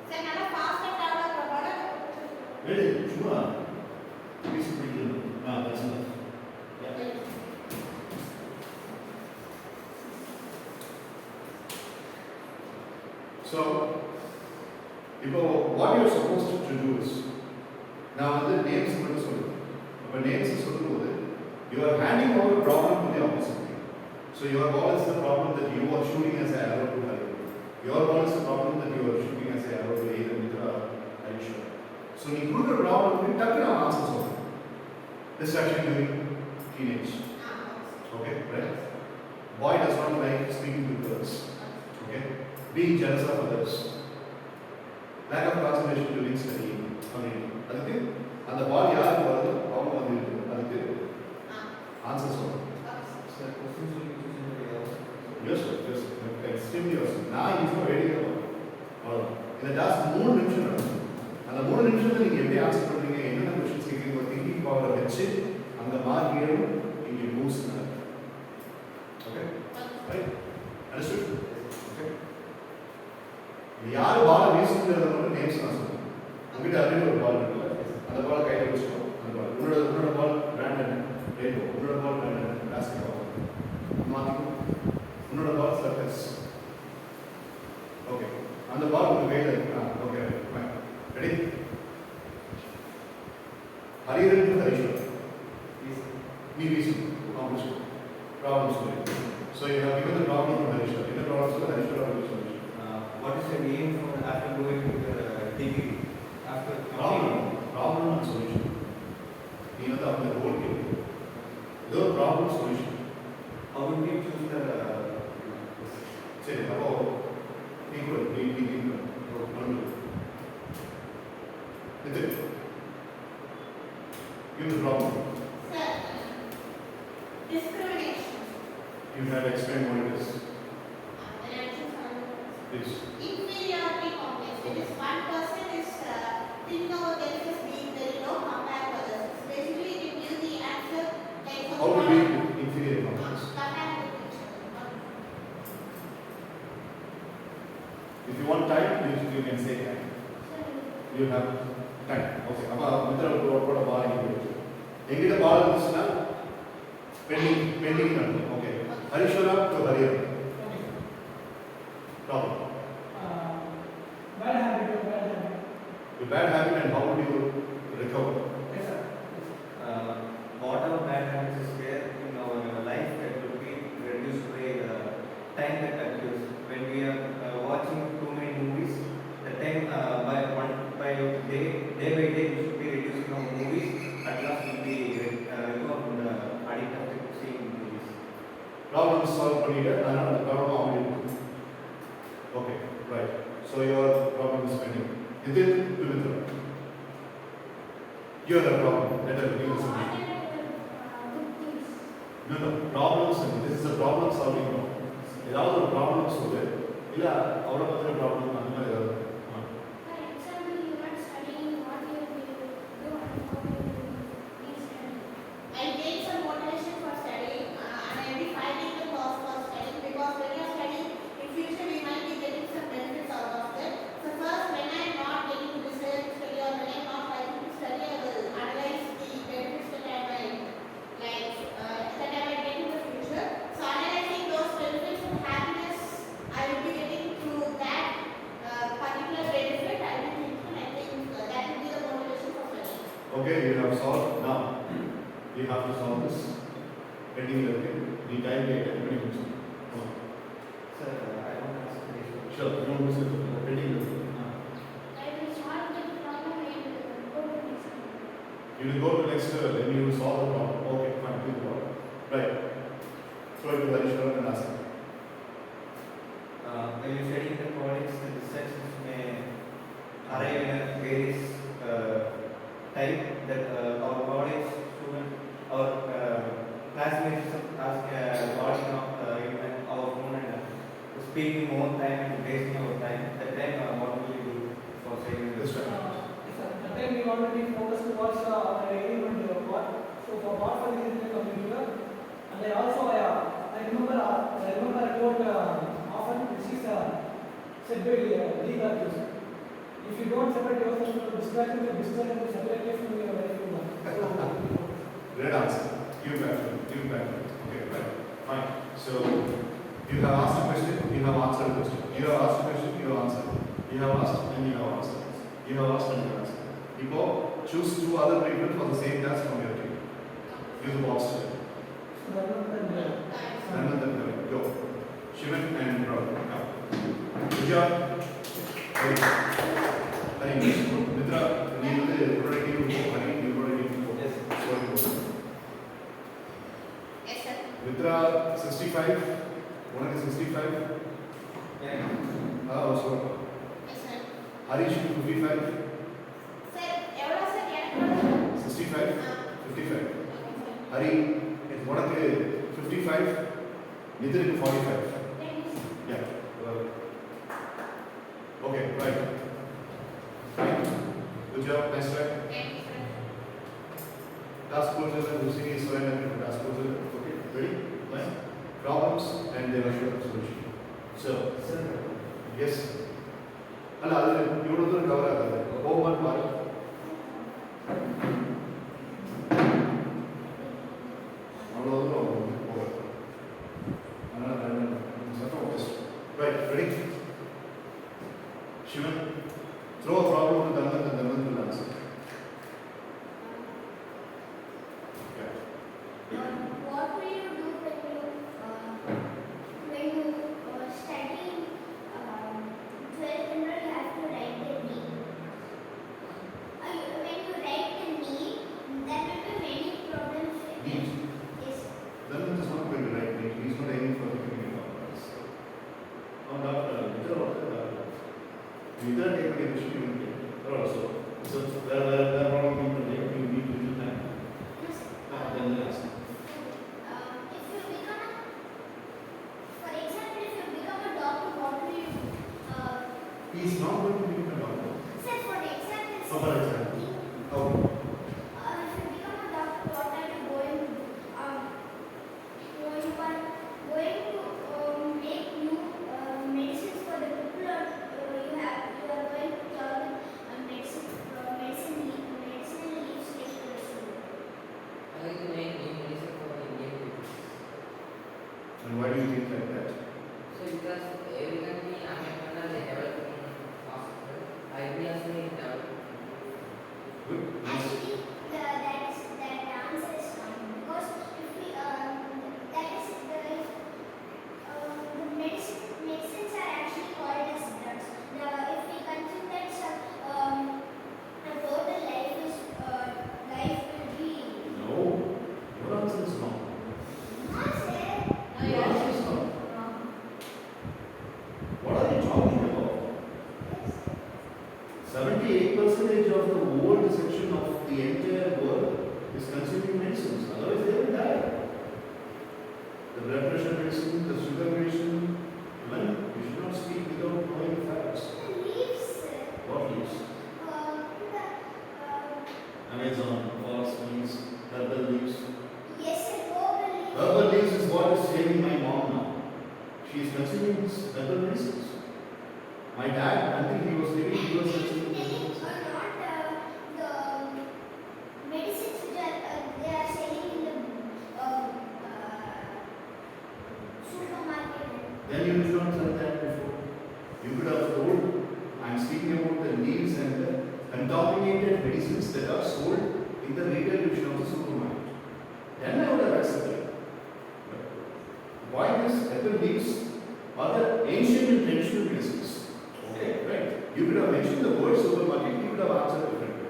Sir, நல்லா fast ah travel பண்றதால Really? Chuma. Please bring it. That's enough. Yeah. So, இப்போ what you are supposed to do is, நான் வந்து names மட்டும் சொல்லுவேன். அப்போ names சொல்லும்போது, you are handing over a problem to the opposite team. So your ball is the problem that you are shooting as an arrow to Hari. Your ball is the problem that you are shooting as an arrow to either Mitra or Harisha. So நீ கொடுக்குற problem டக்குனு answer சொல்லணும். Distraction during teenage. Okay, right? Boy does not like speaking to girls. Okay, being jealous of others. Lack of concentration during studying. அதுக்கு அந்த பால் யாருக்கு வருது அவங்க வந்து அதுக்கு ஆன்சர் சொல்லணும். Sir, questions will be chosen by us. Yes, extremely awesome. நான் இப்போ வேடிக்கை அவ்வளோதான். இந்த டாஸ்க் 3 நிமிஷம் நடக்கும். அந்த 3 நிமிஷத்துல நீங்கள் எப்படி ஆன்சர் பண்ணுறீங்க, என்னென்ன கொஸ்டின்ஸ் கேட்குறீங்க, ஒரு திங்கிங் பவரை வச்சு அந்த மார்க் ஏறும் இங்கே moves okay right understood okay. யார் பாலை வீசுங்கிறத மட்டும் நேம்ஸ் நான் சொல்லுவேன். உங்ககிட்ட அப்படின்னு ஒரு பால் இருக்குல்ல, அந்த பாலை கையில் வச்சுக்கோ. அந்த பால் உன்னோட பால் பிராண்ட் என்ன, ரெயின்போ. உன்னோட பால் பிராண்ட் என்ன, பேஸ்கெட் பால். மாற்றிக்கும். உன்னோட பால் சர்க்கஸ். ஓகே, அந்த பால் உங்கள் கையில் இருக்கு. Okay fine. Ready? Hariharan Harish நீ வீசணும். காம்படிஷன் ப்ராப்ளம் சொல்லி. So you have given the problem to Harisha. என்ன ப்ராப்ளம் சொல்ல ஹரிஷா சொல்லுங்க. What is your aim for after going to the degree? After problem and solution. நீ வந்து அவங்க ரோல் கேட்கு. ஏதோ problem solution. how would you choose the சரி, அப்போ நீ கூட நீ இது give the problem. Sir, discrimination. You had explained what it is. Please. Inferiority complex. It is one person is thinking about themselves being very low compared to others. Basically, it will give the answer like How to be inferior complex. compared to each other. If you want time, you can say time. You have time. Okay. அப்போ மித்திர போட பால் எங்கிட்ட பால் இருந்துச்சுன்னா pending நடக்கும். Okay, ஹரிஷோரா to Harihar. Problem. Bad habit or bad habit? Your bad habit and how would you recover? Yes, sir. whatever bad habits is there in our life, that will be reduced by the time that occurs. When we are watching too many movies, the time by day by day we should be reducing our movies. At last we'll be addict of seeing movies. Problem solve பண்ணிட்டு அதனால அந்த problem அவங்க. Okay, right. So your problem is pending. Is it Pavitra? You are the problem. Let us give a solution. No. Problems. This is a problem solving problem. ஏதாவது ஒரு problem சொல்லு. இல்ல அவரை பத்தின ப்ராப்ளம் அந்த மாதிரி ஏதாவது. I take some motivation for studying and I will be finding the cause for studying because when you are studying in future we might be getting some benefits out of it. So first when I am not getting to research study or when I am not liking to study, I will analyze the benefits that I might get in the future. So analyzing those benefits and happiness I will be getting through that particular benefit. I will be thinking I think that will be the motivation for studying. Okay, you have solved. Now you have to solve this. Pending everything. The time later. Sir, I want to ask a question. Sure. You don't miss it. Pending everything. You will go to next level and you will solve the problem. Okay, fine, do the problem. Right. Throw it to Harisha and ask him. When you study in the college, the distractions may arrive in a various type that our college student, our classmates ask watching of even our phone and spending more time and wasting our time. That already focused towards our aim and what. So for what for this is computer. And I also I remember a quote often which is said by Lee Matthews. If you don't separate yourself from distraction will separate you from your life. So, Great answer. Give back. Okay, right. Fine. So, you have asked a question, you have answered a question. You have asked a question, you have answered. You have asked and you have answered. You have asked and you have answered. People, choose two other people for the same task from your team. Use the box today. None of them go. Shivan and Rob. Good job. Hari, Mitra, you already do. Yes, sir. Mitra 65. One is 65. Yeah. Also. Yes, sir. Harish 55. Sir, எவ்வளவு sir எனக்கு 65. 55. Hari is one of the 55. Nitin 45. Yeah. Okay, right. Fine. Good job. Nice try. Thank you, sir. Task forces and using is so and task forces. Okay, ready? Fine. Problems and their assured solution. So, yes. Allah, you don't know cover that. Go one part. Right, ready? Shivan, throw a problem to Dhananjay and Dhananjay will answer. What will you do when you study 12th standard? You have to write the name. When you write the name, there will be many problems with it. Neat. Yes. Dhananjay is not going to write neat. He is not aiming for the community conference. Now, Neither take a decision also. So there are problem today. You need little time. Yes. Then the answer. If you become, for example, if you become a doctor, what will you do? He is not going to become a doctor. Sir, for example, So for example, how? if you become a doctor, what are you going to do? You are going to make new medicines for the people, or you are going to turn medicinal leaves like the restaurant. I like to make new medicine for Indian people. And why do you think like that? So because every country, America, they develop hospital. Ideas they develop. Good. Nice. Actually, that answer is wrong, because if we that is the medicines are actually called as drugs. If we consume that, the total life will be. No. Your answer is wrong. Not say. Your answer is wrong. What are you talking about? 78% of the world section of the entire world is consuming medicines. Otherwise, they will die. The blood pressure medicine, the sugar medicine. Man, you should not speak without knowing facts. The leaves. What leaves? Amazon, forest leaves, herbal leaves. Yes, herbal leaves. Herbal leaves is what is saving my mom now. She is consuming herbal medicines. My dad, until he was living, he was consuming medicines. Are not the medicines which they are selling in the supermarket. Then you did not tell that before. You could have told, I'm speaking about the leaves and the contaminated medicines that are sold in the retail division of the supermarket. Then I would have accepted. But the point is, herbal leaves are the ancient and traditional medicines. Okay, right? You could have mentioned the word supermarket, you could have answered differently.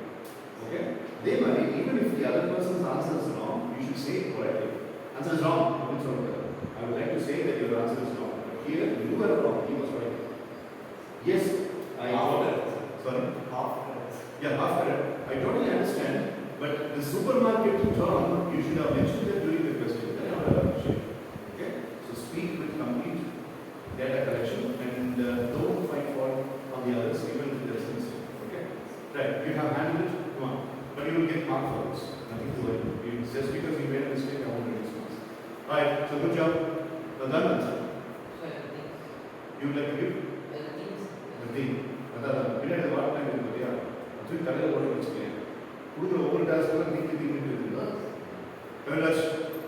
Okay? They might, even if the other person's answer is wrong, you should say it correctly. Answer is wrong. It's wrong. I would like to say that your answer is wrong. But here, you were wrong. He was right. Yes, I got it. Sorry? Yeah, half correct. I totally understand. But the supermarket term, you should have mentioned that during the question. Then I would have appreciated. Okay? So speak with complete data collection and don't find fault on the others, even if there's a mistake. Okay? Right. You have handled it. Come on. Alright, so good job. Well done. So everything. You would like to give? Everything. அதான் பின்னாடி what time இருக்கு இல்லையா அது தலையில் ஓட வச்சுக்கேன் கொடுக்குற ஒவ்வொரு டாஸ்க்கும் நீக்கி தீங்கிட்டு இருக்குங்களா கவிராஜ்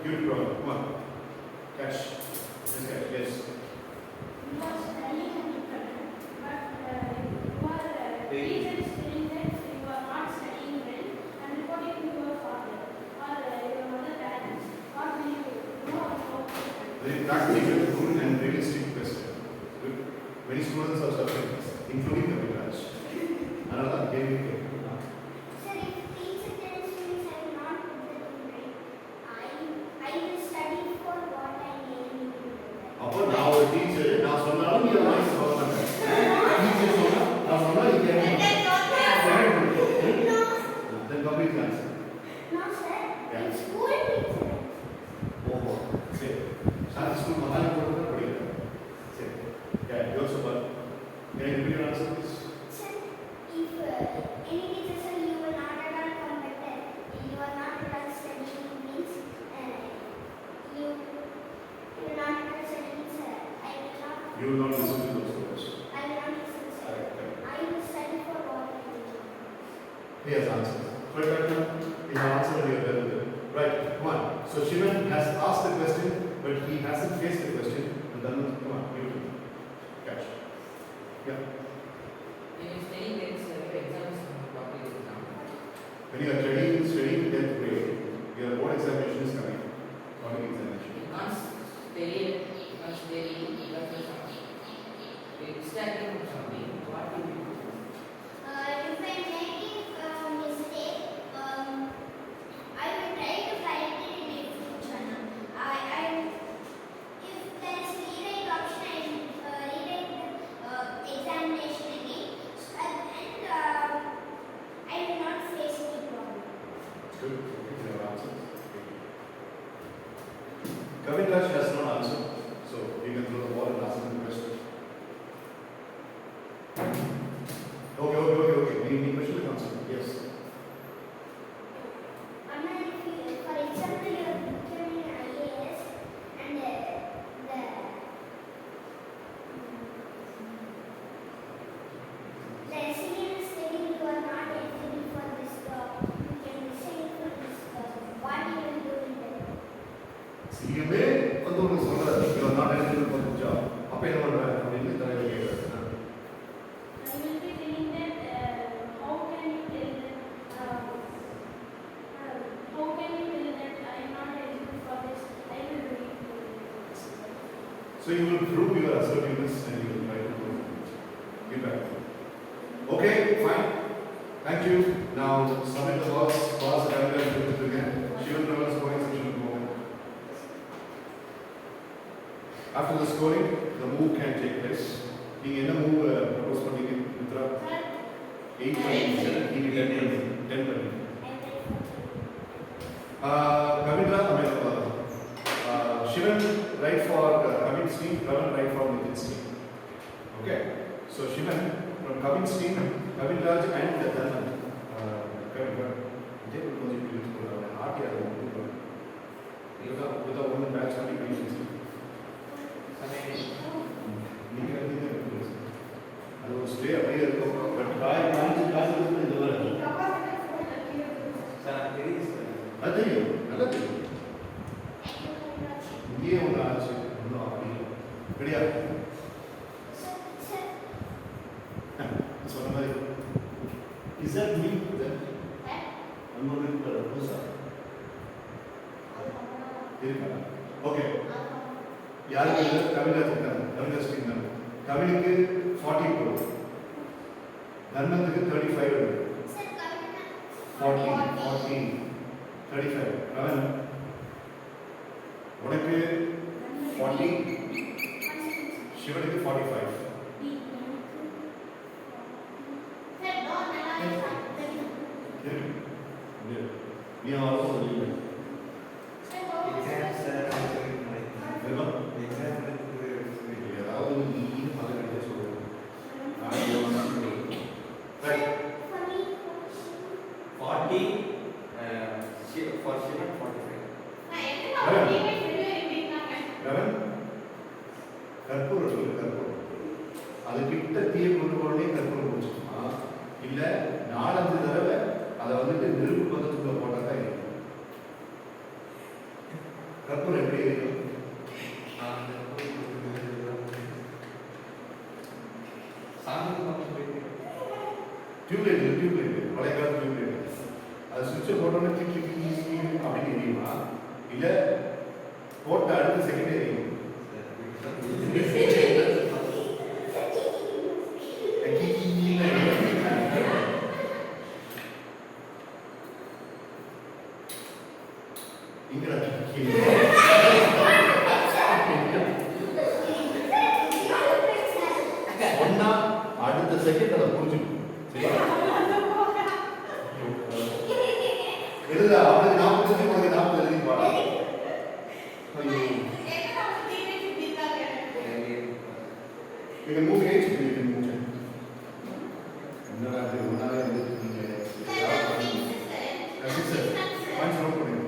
யூ ப்ராப்ளம் கேஷ் எஸ் You are studying independent, but teacher is telling that you are not studying well and reporting to your father or your mother parents. What will you do? very practical, good and realistic question. Good. Many students are suffering, including Kaviraj. Another game. Sir, if teacher tells me I will not put the thing right, I will study for what I need to do. அப்போ நான் ஒரு teacher நான் சொன்னாலும் நீ voice சொல்ல மாட்டேன் teacher சொன்னா நான் சொன்னா நீ கேட்க then complete the answer. No, sir. Yeah. In school, teacher. ஓஹோ சரி சார் ஸ்கூல் மகாலி போட்டு படிக்கிறேன் சரி yeah you also but can you repeat your answer please? Sir, if any teacher says you will not at all come better, you are not at all studying means you will not at all studying, sir. I will not. You will not listen to those words. I will not listen, sir. Correct. I will study for what I need. He has answered. Correct. He has answered your very well. Right. Come on. So Shivan has asked the question, but he hasn't faced the question. And then come on, you catch. Yeah. When you study tenth, your exams topic is now. When you are studying 10th grade, your board examination is coming. Topic examination. You can't study it, you can't study because of something. You're distracted from something. What do you do? If I'm making a mistake, I will try to correct it in my future. If there is rewrite option, I will rewrite the examination again, and I will not face any problem. Good. Okay, you have answered. Kaviraj has not answered, so you can throw the ball and ask him the question. Okay. Any question or answer? Yes. Anna, if you, for example, you are becoming an IAS and the SEM is saying you are not eligible for this job, you can resign for this job. What you will do in that? CMA வந்து ஒரு சொல்றாரு you are not eligible for the job. அப்ப என்ன பண்ற அப்படின்னு தலைவர் கேக்குறாரு. I will be telling that how can you tell that I am not eligible for this? I will do it. So you will prove your assertiveness and you will try to prove it. Get back. Okay, fine. Thank you. Now submit the box, pass the calendar and do it again. She will know the scoring section will go on. After the scoring, the move can take place. நீங்க என்ன move propose பண்ணீங்க மித்ரா? 8 பண்ணீங்க, நீங்க 10 பண்ணீங்க. Kavindra, Shivan write for Kavin stream, Kavan write for Nitin stream. Okay, so Shivan from Kavin stream, Kaviraj and Dhanan. Kavindra, they will contribute to the RTR. With a woman batch of equations. அது ஒரு stay அப்படியே இருக்கும் but காய் காய்ச்சி இந்த வரும் sir தெரியுது sir. அது தெரியும் நல்லா தெரியும் இங்கேயே ஒன்று ஆச்சு ஒன்றும் அப்படி ரெடியா சொன்ன மாதிரி இஸ் தட் மீ நம்ம வீட்டில் புதுசா இருக்கா ஓகே யாருக்கு கவிராஜ் இருக்காங்க கவிராஜ் இருக்காங்க கவினுக்கு 40 crore தர்மத்துக்கு 35 இருக்கு Sir, 40 35 கவன் உனக்கு 40 சிவனுக்கு 45 Sir, no, நீ ஆல்சோ லீவ் எக்ஸாம் சார் ஏதாவது நீ மகன் சொல்லுவோம் ரைட் 40 for Shivan 45. நான் என்ன கற்பூரம் இல்லை, கற்பூரம் அது கிட்ட தீயை கொண்டு போனே கற்பூரம் முடிச்சுக்குமா, இல்லை 4-5 தடவை அதை வந்துட்டு நெருப்பு பதத்துக்குள்ள போட்டால் தான் இருக்கும். கற்பூரம் எப்படி இருக்கும்? டியூப்லைட் டியூப்லைட் பழைய கால டியூப்லைட் அது சுவிட்சை போட்டோன்னே அப்படின்னு எரியுமா, இல்லை போட்ட அடுத்த செகண்ட் எரியும்? ஒன்னா அடுத்த செகண்ட் அதை புரிஞ்சுக்கணும். எழுத அவனுக்கு 40 உனக்கு 40 எழுதி பாடா. You can move age, you can move it. என்னடா இது ஒன்னாவே எழுதிருக்கீங்க. சிஸ்டர் பாயிண்ட்ஸ் நோட் பண்ணுங்க.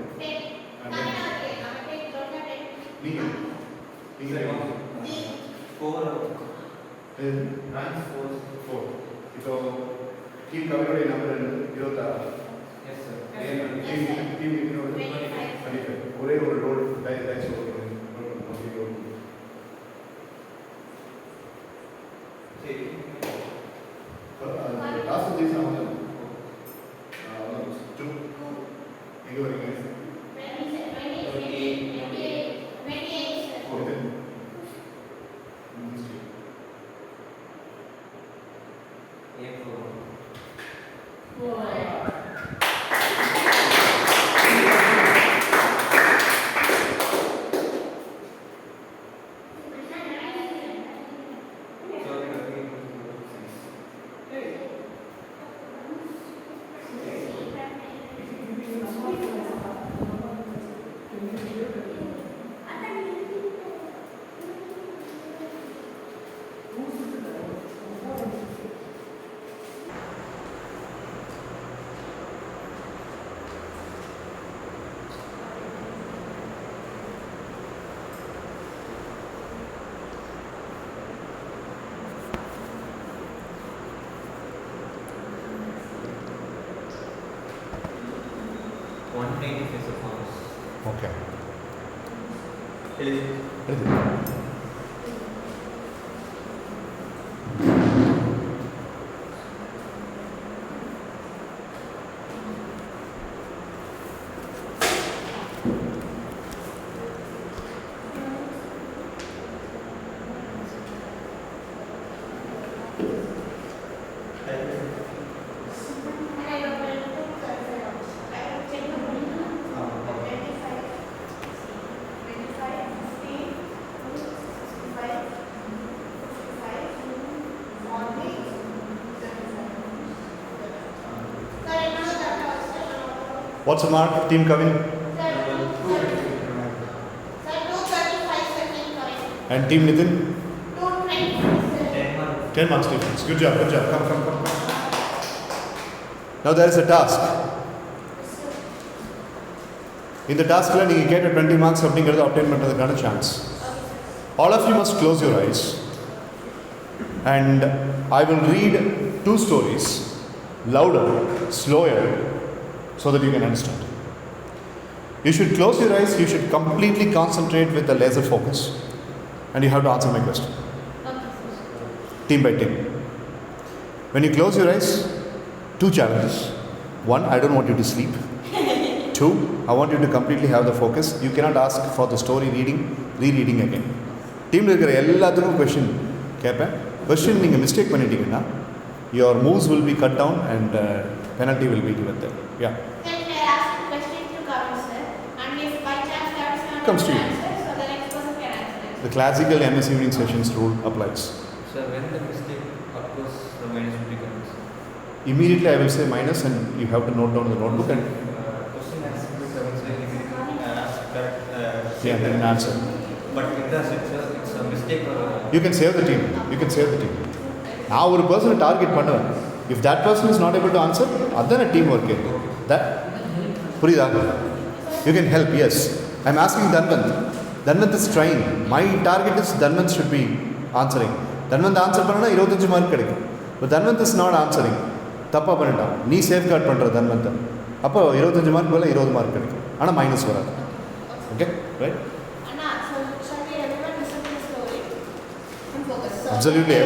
நீங்க 4 இப்போ டீம் கவினுடைய நம்பர் 26. Yes sir. டீம் இன்னொரு 25. ஒரே ஒரு ரோல் டைச் ஓகே. சரி. லாஸ்ட் டேஸ் ஆகுது. எங்க வரீங்க? ஓகே. எழுதி. What's the mark, Team Kavin? And Team Nitin? 10 marks difference. Good job, good job. Come. Now there is a task. In the task, you get a 20 marks obtain chance. All of you must close your eyes. And I will read 2 stories, louder, slower, so that you can understand. You should close your eyes, you should completely concentrate with a laser focus, and you have to answer my question. Team by team. When you close your eyes, 2 challenges. 1, I don't want you to sleep. 2, I want you to completely have the focus. You cannot ask for the story rereading again. Team la irukra ellathukkum question keppen. Question neenga mistake pannittingna, your moves will be cut down and penalty will be given there. Yeah. Then I ask a question to Karan sir, and if by chance Karan sir Comes to you. answer, so the next person can answer it. The classical MS evening sessions rule applies. So when the mistake occurs, the minus will become. Immediately I will say minus and you have to note down in the notebook and Question has to be seven, so you can ask correct. then answer. But in the it's a mistake or. You can save the team. You can save the team. Now ஒரு person target பண்ணுவேன். If that person is not able to answer, then a team work. That புரியுதா? You can help, yes. I am asking Dhanvant. Dhanvant is trying. My target is Dhanvant should be answering. Dhanvant answer பண்ணனா 25 mark கிடைக்கும். But Dhanvant is not answering. தப்பா பண்ணிட்டான். நீ safe card பண்ற Dhanvant. அப்போ 25 mark பதிலா 20 mark கிடைக்கும். ஆனா மைனஸ் வராது. Okay? Right? Anna, so shall we everyone listen to the story and focus? So Absolutely.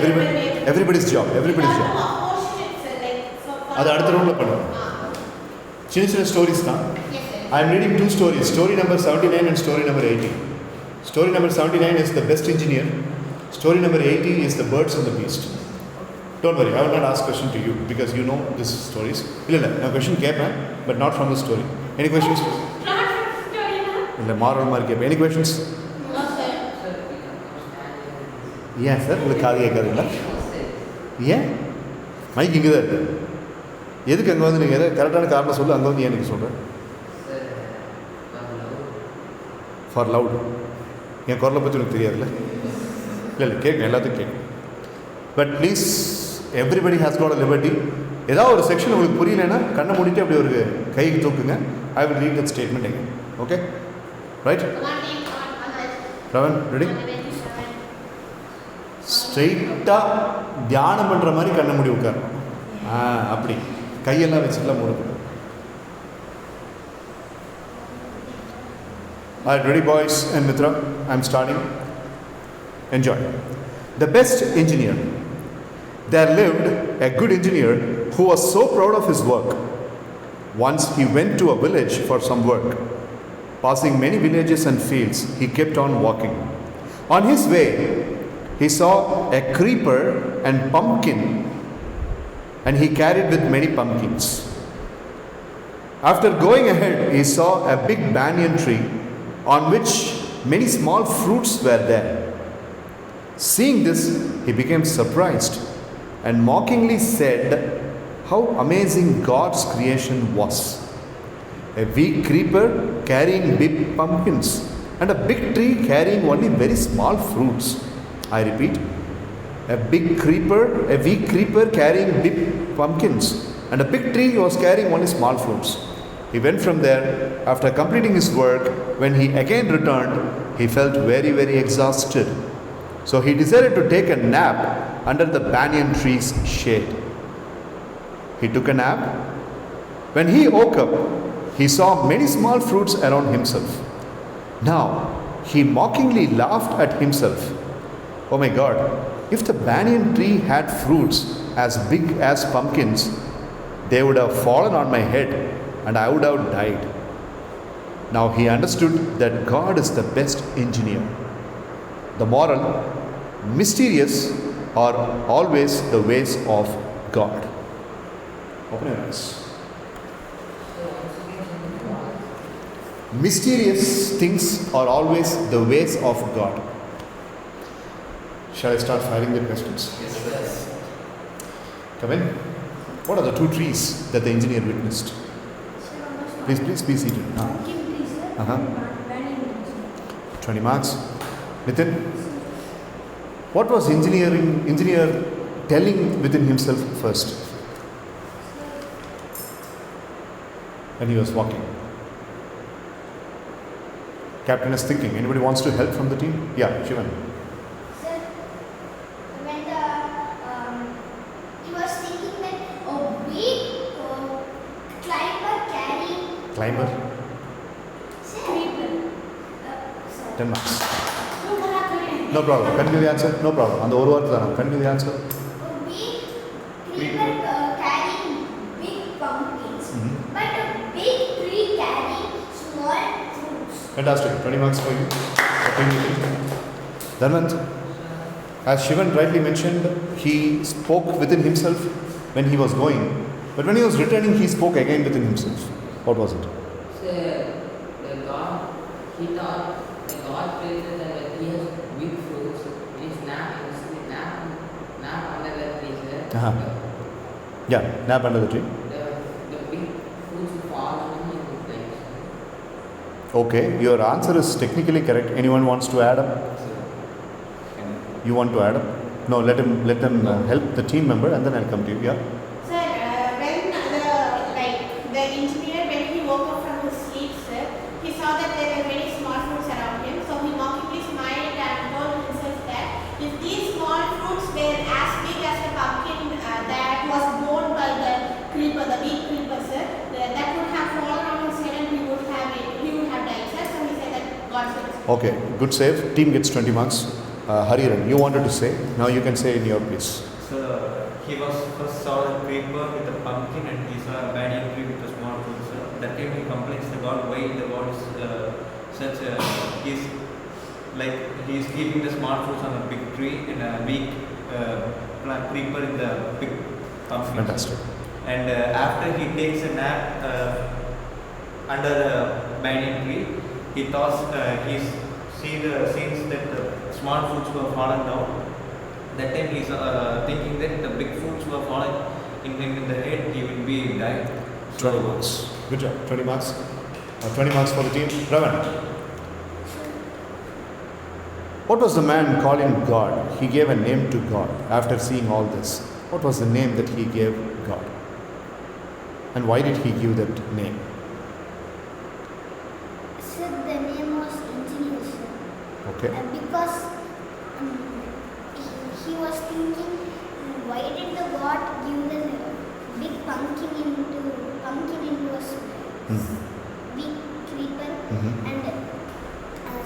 Everybody's job. Everybody's job. அது அடுத்த ரவுண்ட்ல பண்ணுவோம். சின்ன சின்ன ஸ்டோரிஸ் தான். I am reading two stories. Story number 79 and story number 80. Story number 79 is the best engineer. Story number 80 is the birds and the beast. Don't worry, I will not ask question to you because you know these stories. No question கேட்பேன், but not from the story. Any questions? இல்லை moral மாதிரி கேட்பேன். Any questions? ஏன் sir உங்களுக்கு காது கேட்காதுங்களா? ஏன் mic இங்கே தான் இருக்குது. எதுக்கு அங்கே வந்து நீங்கள் எதாவது கரெக்டான காரணம் சொல்லு, அங்கே வந்து ஏன் நீங்கள் சொல்கிறேன்? For loud. என் குரலை பற்றி எனக்கு தெரியாதுல்ல? இல்லை கேட்கும், எல்லாத்துக்கும் கேட்கும். But please everybody has got a liberty. ஏதாவது ஒரு செக்ஷன் உங்களுக்கு புரியலைன்னா கண்ணை மூடிட்டு அப்படி ஒரு கைக்கு தூக்குங்க. I will read that statement again. Okay right? ரவன் ready? ஸ்ட்ரெயிட்டாக தியானம் பண்ணுற மாதிரி கண்ணை மூடி உட்காரணும். அப்படி கையெல்லாம் வச்சுக்கலாம் மூடக்கூடாது. Alright, ready boys and Mitra? I'm starting. Enjoy. The best engineer. There lived a good engineer who was so proud of his work. Once he went to a village for some work. Passing many villages and fields, he kept on walking. On his way, he saw a creeper and pumpkin, and he carried with many pumpkins. After going ahead, he saw a big banyan tree on which many small fruits were there. Seeing this, he became surprised and mockingly said how amazing God's creation was. A weak creeper carrying big pumpkins and a big tree carrying only very small fruits. I repeat, a weak creeper carrying big pumpkins and a big tree was carrying only small fruits. He went from there. After completing his work, when he again returned, he felt very, very exhausted. So he decided to take a nap under the banyan tree's shade. He took a nap. When he woke up, he saw many small fruits around himself. Now, he mockingly laughed at himself. Oh my God, if the banyan tree had fruits as big as pumpkins, they would have fallen on my head and I would have died. Now he understood that God is the best engineer. The moral, mysterious are always the ways of God. Open your eyes. Mysterious things are always the ways of God. Shall I start firing the questions? Yes, sir. Come in. What are the two trees that the engineer witnessed? Please be seated. 20 marks. Nitin, what was engineer telling within himself first when he was walking? Captain is thinking. Anybody wants to help from the team? Yeah, Shivan. Sir, when he was thinking that a big climber carrying Climber. creeper. 10 marks. No problem. Continue the answer. No problem. On the over continue the answer. A big creeper carrying big pumpkins, but a big tree carrying small fruits. Fantastic. 20 marks for you. Dhanvant, as Shivan rightly mentioned, he spoke within himself when he was going. But when he was returning, he spoke again within himself. What was it? So, the God, he thought the God created that he has big fruits. He snap under the tree. Uh-huh. Yeah, nap under the tree. The big fruits fall on him like. Okay, your answer is technically correct. Anyone wants to add up? You want to add up? No, let them help the team member and then I'll come to you. Yeah. Sir, when the engineer, when he woke up from his sleep, sir, he saw that there were many small fruits around him, so he mocked Okay, good save. Team gets 20 marks. Hariran, you wanted to say. Now you can say in your place. So he was first saw a creeper with a pumpkin and he saw a banyan tree with a small fruit. So that time he complains to God why the God is such a he's like he's keeping the small fruits on a big tree and a weak plant creeper in the big pumpkin. Fantastic. And after he takes a nap under the banyan tree, he thought he's sees that the small fruits were fallen down. That time he's thinking that the big fruits were falling in the head, he will be died. 20 marks. Good job. 20 marks. 20 marks for the team. Ravan. What was the man calling God? He gave a name to God after seeing all this. What was the name that he gave God? And why did he give that name? Sir, the name was engineer, sir. Okay. Because he was thinking, why did the God give the big pumpkin into a big creeper and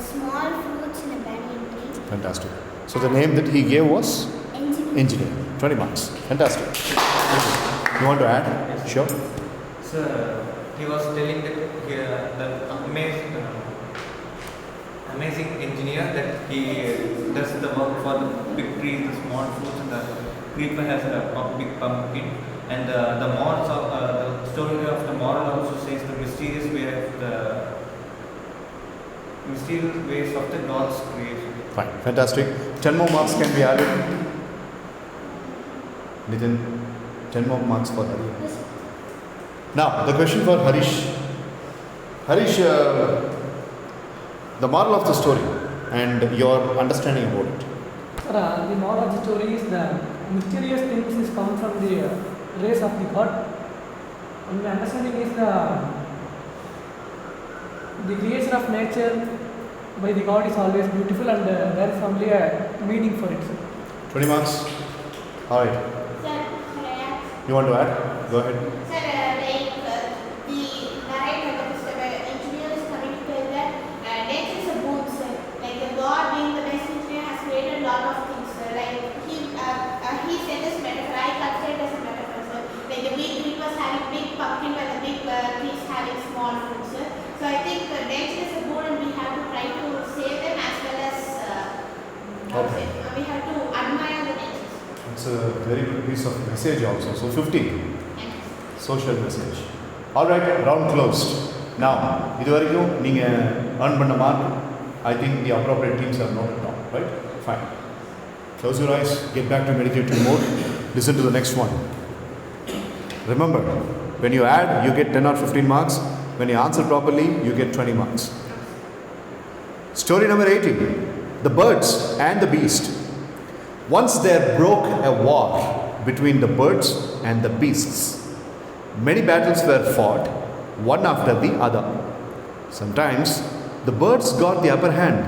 small fruits in a banyan tree? Fantastic. So the name that he gave was Engineer. engineer. 20 marks. Fantastic. You want to add? Sure. So he was telling that the amazing engineer that he does the work for the big trees, the small fruits, and the creeper has a big pumpkin. And the morals of the story of the moral also says the mysterious ways of the God's creation. Fine. Fantastic. 10 more marks can be added. Nitin, 10 more marks for Harish. Now, the question for Harish. Harish, the moral of the story and your understanding about it. Sir, the moral of the story is the mysterious things is come from the race of the God. And the understanding is the creation of nature by the God is always beautiful and there is only a meaning for it. Sir. 20 marks. All right. Sir, can I ask? You want to add? Go ahead. Sir, the narrator, the engineer is coming to tell that nature is a boon, sir. Like the God being the best engineer has created a lot of things, sir. Like he said this metaphor, I consider it as a metaphor, sir. Like the big tree was having big pumpkin while the big trees having small fruit, sir. So I think nature is a boon and we have to try to save them as well as we have to admire the nature. It's a very good piece of message also. So 50. Social message. Alright, round closed. Now, இதுவரைக்கும் நீங்க earn பண்ண mark, I think the appropriate teams have noted down, right? Fine. Close your eyes, get back to meditative mode, listen to the next one. Remember, when you add, you get 10 or 15 marks. When you answer properly, you get 20 marks. Story number 18. The birds and the beast. Once there broke a war between the birds and the beasts. Many battles were fought, one after the other. Sometimes the birds got the upper hand.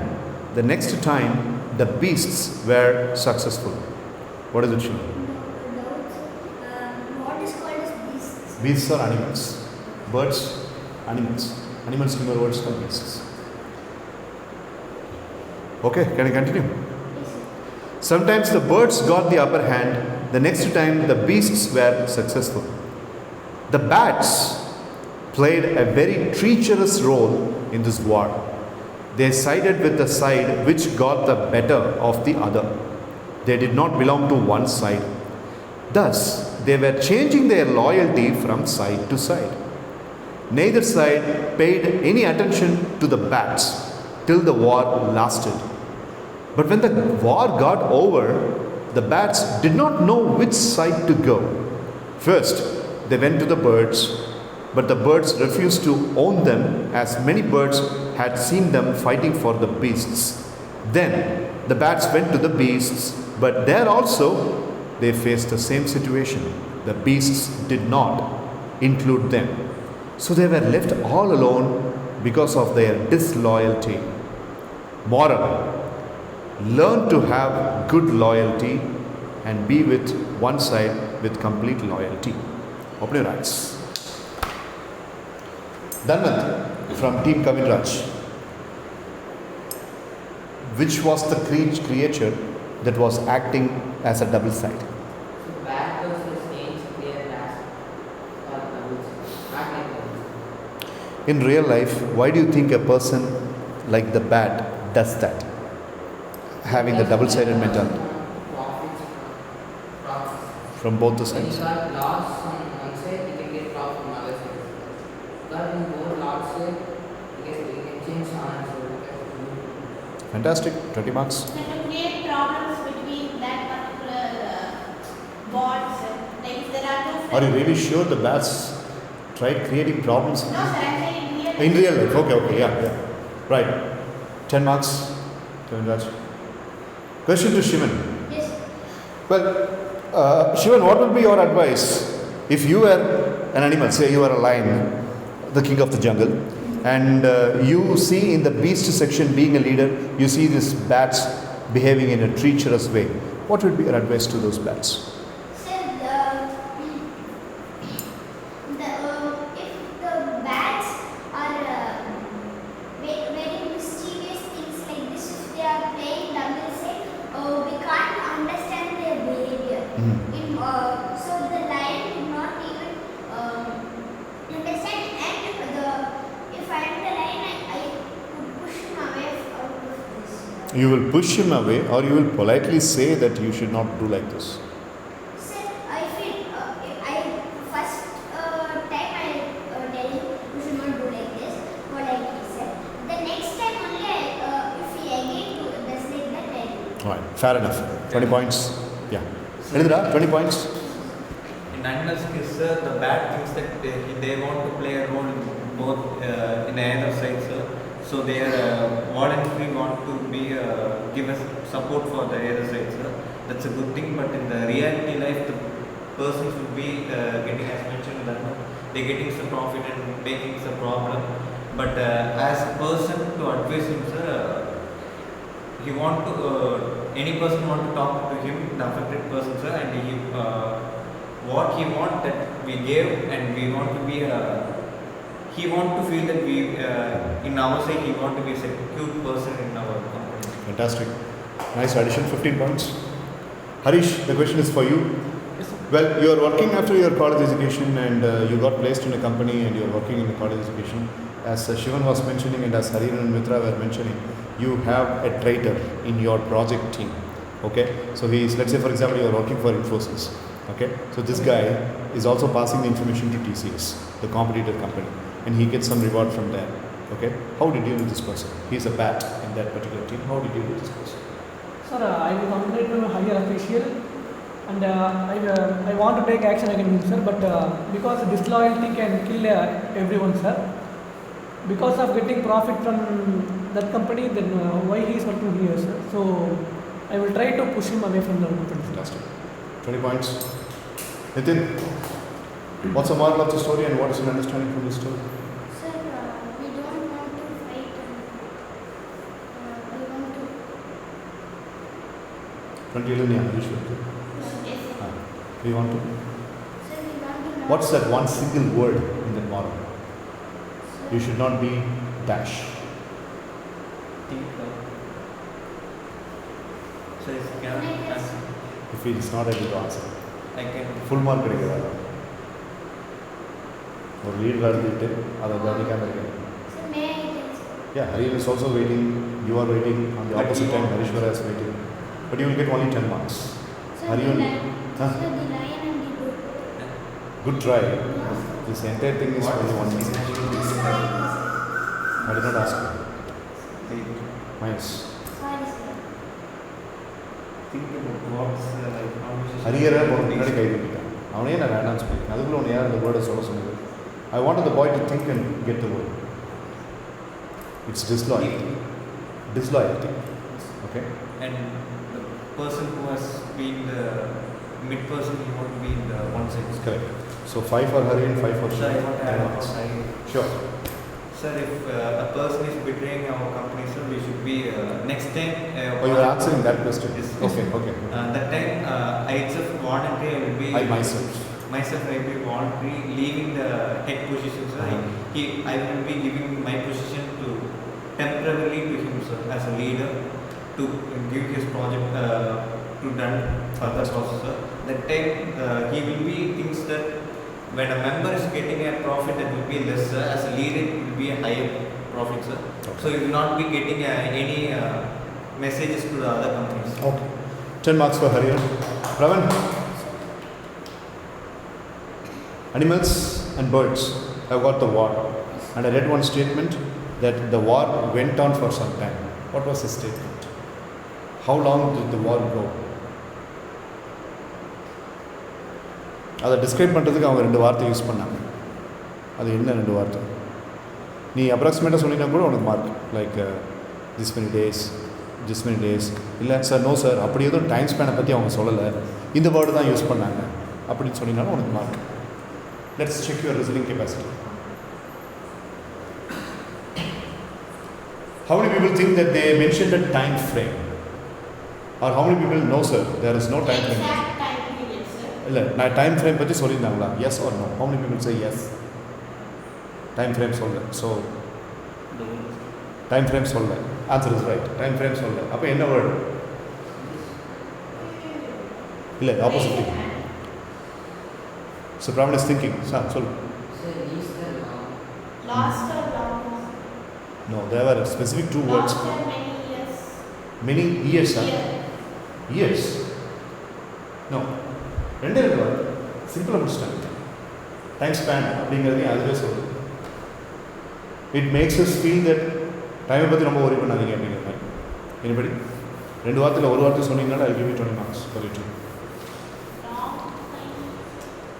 The next time, the beasts were successful. What is it, Shiva? What is called as beasts? Beasts are animals. Birds, animals. Animals, similar words called beasts. Okay, can I continue? Sometimes the birds got the upper hand, the next time the beasts were successful. The bats played a very treacherous role in this war. They sided with the side which got the better of the other. They did not belong to one side. Thus, they were changing their loyalty from side to side. Neither side paid any attention to the bats till the war lasted. But when the war got over, the bats did not know which side to go. First, they went to the birds, but the birds refused to own them as many birds had seen them fighting for the beasts. Then the bats went to the beasts, but there also they faced the same situation. The beasts did not include them. So they were left all alone because of their disloyalty. Moral: learn to have good loyalty and be with one side with complete loyalty. Open your eyes. Dhanmant from Team Kaviraj. which was the creature that was acting as a double side? So bat was the same clear as or doubles, not like doubles. In real life, why do you think a person like the bat does that? Having the double sided mentality Profits. from both the When you sides. got loss on one side, you can get profit on the other side. But when you go loss side, you can change on so Fantastic. 20 marks. So to create problems between that particular bonds, like there are two. Are you really sure the bats tried creating problems? No, sir, I'm saying in real In real life. Okay, yeah. Right. 10 marks. Kevin Raj. Question to Shivan. Yes. Well, Shivan, what would be your advice if you were an animal, say you are a lion, the king of the jungle, and you see in the beast section, being a leader, you see these bats behaving in a treacherous way. What would be your advice to those bats? Sir, if the bats are very mischievous things like this, if they are playing double set, we can't understand their behavior. So the lion did not even understand, and if I am the lion, I would push him away out of this. You will push him away, or you will politely say that you should not do like this. Sir, I feel I first time I tell him you should not do like this, politely said. The next time only, if he again does like that, I do. All right, fair enough. 20 points. Yeah. Elidra, 20 points. In animals case, sir, the bat thinks that they want to play a role in both in either side, sir. So they are voluntarily want to be give us support for the other side, sir. That's a good thing. But in the reality life, the persons will be getting, as mentioned, that they're getting some profit and making some problem. But as a person to advise him, sir, he want to any person want to talk to him, the affected person, sir, and he what he want that we gave, and we want to be he want to feel that we in our side he want to be a secure person in our company. Fantastic. Nice addition, 15 points. Harish, the question is for you. Well, you are working after your college education, and you got placed in a company, and you are working in the college education. As Shivan was mentioning, and as Hariran and Mitra were mentioning, you have a traitor in your project team. Okay, so he is, let's say for example, you are working for Infosys. Okay, so this guy is also passing the information to TCS, the competitor company, and he gets some reward from them. Okay, how did you deal with this person? He is a bat in that particular team. How did you deal with this person? Sir, I will complain to a higher official, and I want to take action against him, sir. But because disloyalty can kill everyone, sir. Because of getting profit from that company, then why he is working here, sir? So I will try to push him away from the company. Fantastic. 20 points. Nitin, what's the moral of the story, and what is your understanding from the story? Sir, we don't want to fight. We want to. 20 Illunia, Harish. Yes, sir. We want to. Sir, we want to. What's that one single word in that moral? You should not be dash. Think, so if you Can I can, guess? If he is not able to answer, I can. full mark கிடைக்கிறாரா ஒரு leader எழுதிட்டு அதை கவனிக்காம இருக்கேன். Sir, may I guess? Yeah, Hariran is also waiting. You are waiting. On the opposite time, Harishwara is waiting. But you will get only 10 marks. Sir, Hariran, the lion. Huh? Sir, the lion and the goat. good try. This entire thing is only one message. Just sorry, I did not ask you. Think Minus. sorry, sir. about what's conversation. ஹரியரை முன்னாடி கை தூக்கிட்டான். அவனே நான் வேண்டாம்னு சொல்லியிருக்கேன். அதுக்குள்ளே உன்னை யார் அந்த வேர்டை சொல்ல சொன்னது? I wanted the boy to think and get the word. It's disloyalty. Disloyalty. Okay? And the person who has been the mid person, he want to be in the one side. Correct. So 5 for Hari and 5 for Sir, I Shiva. want to 10 add marks. one. Sure. Sir, if a person is betraying our company, sir, we should be next time. Oh, you are answering that question. Yes. Okay, okay. That time, I itself voluntary. I will be. I myself. Myself, I will be voluntary leaving the head position, sir. I will be giving my position to temporarily to him, sir, as a leader. to give his project to done further processor. That time he will be thinks that when a member is getting a profit, that will be lesser. As a leader, it will be a higher profit, sir. So he will not be getting any messages to the other companies. Okay. 10 marks for Hariran. Pravan. Animals and birds have got the war. And I read one statement that the war went on for some time. What was the statement? How long did the war go? அதை describe பண்ணுறதுக்கு அவங்க 2 வார்த்தை use பண்ணாங்க. அது என்ன 2 வார்த்தை? நீ அப்ராக்சிமேட்டாக சொன்னீங்கன்னா கூட உனக்கு mark. Like this many days இல்லை சார் நோ சார் அப்படி எதுவும் டைம் ஸ்பேனை பற்றி அவங்க சொல்லலை, இந்த வேர்டு தான் யூஸ் பண்ணாங்க அப்படின்னு சொன்னீங்கன்னாலும் உனக்கு mark. Let's check your reasoning capacity. How many people think that they mentioned a time frame? Or how many people know, sir, there is no time frame? Exact time period, sir. இல்லை நான் time frame பற்றி சொல்லியிருந்தாங்களா? Yes or no? How many people say yes? Time frame சொல்ல. So time frame சொல்ல. Answer is right. Time frame சொல்ல. அப்போ என்ன word? இல்லை opposite. So problem is thinking. Sir சொல்லு. Sir, least or long? Last or long? No, there were specific 2 words. Last or many years? Many years, sir. Year. Years. No. 2 word சிம்பிளாக முடிச்சிட்டாங்க. Time span அப்படிங்கிறதையும் அதுவே சொல்லுது. It makes us feel that டைமை பற்றி ரொம்ப worry பண்ணாதீங்க அப்படிங்கிற மாதிரி. எனிபடி 2 வார்த்தையில் 1 வார்த்தை சொன்னீங்கன்னா I give you 20 marks for it.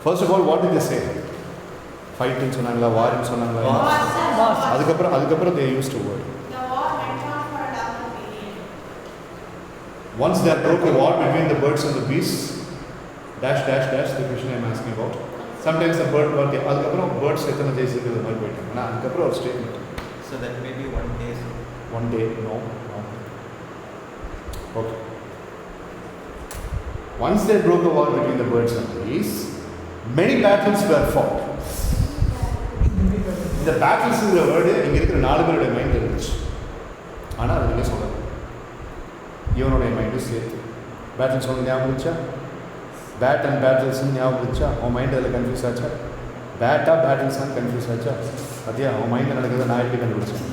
First of all, what did they say? ஃபைட்டுன்னு சொன்னாங்களா, வார்னு சொன்னாங்களா? அதுக்கப்புறம் they used a word. The war went on for a longer period. Once there broke a war between the birds and the beasts, dash, the question I am asking about. Sometimes the bird got the அதுக்கப்புறம் birds எத்தனை ஜெயிச்சிருக்கிறது மாதிரி போயிட்டாங்க. ஆனால் அதுக்கப்புறம் ஒரு statement. So that may be 1 day. Sir. 1 day, no. Okay. Once they broke a war between the birds and the beasts, many battles were fought. இந்த பேட்டில்ஸுங்கிற word இங்கே இருக்கிற 4 பேருடைய மைண்டில் இருந்துச்சு. ஆனால் அது நீங்கள் சொல்லலை. இவனுடைய மைண்டும் சேர்த்து பேட்டில்ஸ் ஒன்று ஞாபகம் இருந்துச்சா? பேட் அண்ட் பேட்டில்ஸ்ன்னு ஞாபகம் இருந்துச்சா? அவன் மைண்ட் அதில் கன்ஃபியூஸ் ஆச்சா? பேட்டா பேட்டில்ஸான்னு கன்ஃபியூஸ் ஆச்சா? அதே அவன் மைண்டில் நடக்கிறத நான் எப்படி கண்டுபிடிச்சேன்?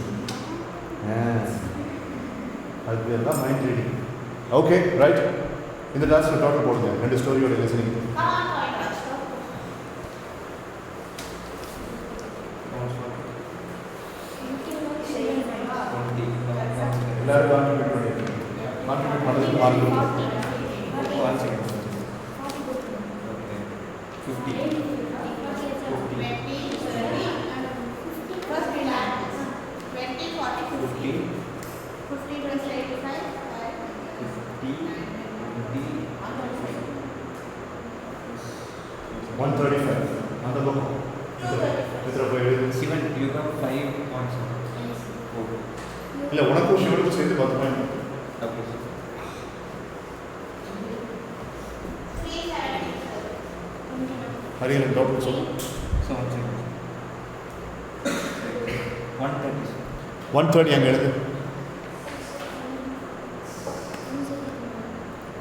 அது பேர் தான் மைண்ட் ரீடிங். Okay right. இந்த கிளாஸில் டோட்டல் போடுங்க 2 ஸ்டோரியோட listening. Come on, point out, stop. எல்லாரும் கான்ட்ரிபியூட் பண்ணிருக்கீங்க. கான்ட்ரிபியூட் பண்ணுறதுக்கு மார்க் கொடுங்க. 50. 20, 30, first relax. 20, 40, 50. 50 plus 85, 135 அந்த பக்கம் இதில் போய் எழுது. Even you have 5 points. Okay. இல்லை உனக்கும் ஷிவனுக்கும் சேர்த்து 10 point. Okay, sir. 370, sir. ஹரியன் total சொல்லு. So 130, sir. 130 அங்கே எழுது.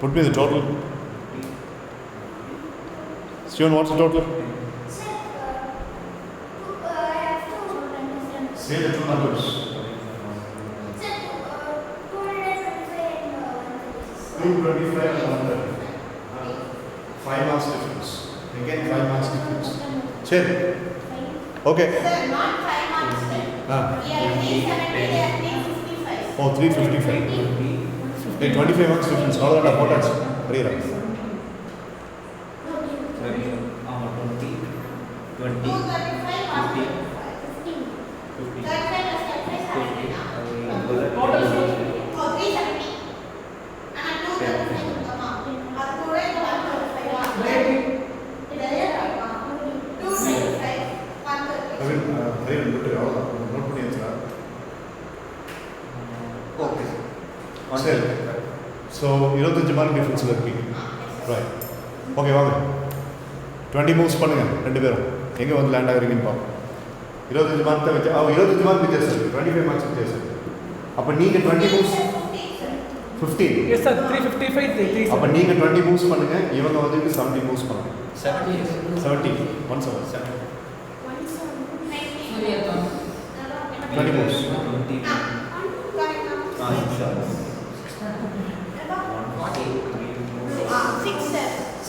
Put me the total. Steven, what's the total? Sir, I have to. Say the 2 numbers. Sir, 225 and 136. 225 and 130. 5 marks difference. Again 5 marks difference. Sure. Okay. Sir, not 5 marks, sir. Ah. We are 370, they are 355. Oh, 355. Hey, 25 marks difference. All that important. Very right. 20, 20, 235, 135. 50. 35 plus 35, 70 now. Total Oh, 370. And 235 come on. அது கூட இந்த 135 வா. இதே இருக்கா? 235, 135. ஹரியன் விட்டு அவ்வளோதான் note பண்ணி வச்சுனா. Okay. சரி. ஸோ 25 மார்க் டிஃப்ரென்ஸில் இருக்கீங்க. ரைட். ஓகே வாங்க 20 மூவ்ஸ் பண்ணுங்கள் 2 பேரும். எங்கே வந்து லேண்ட் ஆகுறீங்கன்னு பார்ப்போம். 25 மார்க் தான் வச்சு 25 மார்க் வித்தியாசம் இருக்குது. 25 மார்க்ஸ் வித்தியாசம் இருக்குது. அப்போ நீங்கள் 20 மூவ்ஸ் 15. Yes, sir. 355, 370. அப்போ நீங்கள் 20 மூவ்ஸ் பண்ணுங்க, இவங்க வந்துட்டு 70 மூவ்ஸ் பண்ணுங்க. 70. 70 1 7 20 moves. 20. Ah, 6 hours.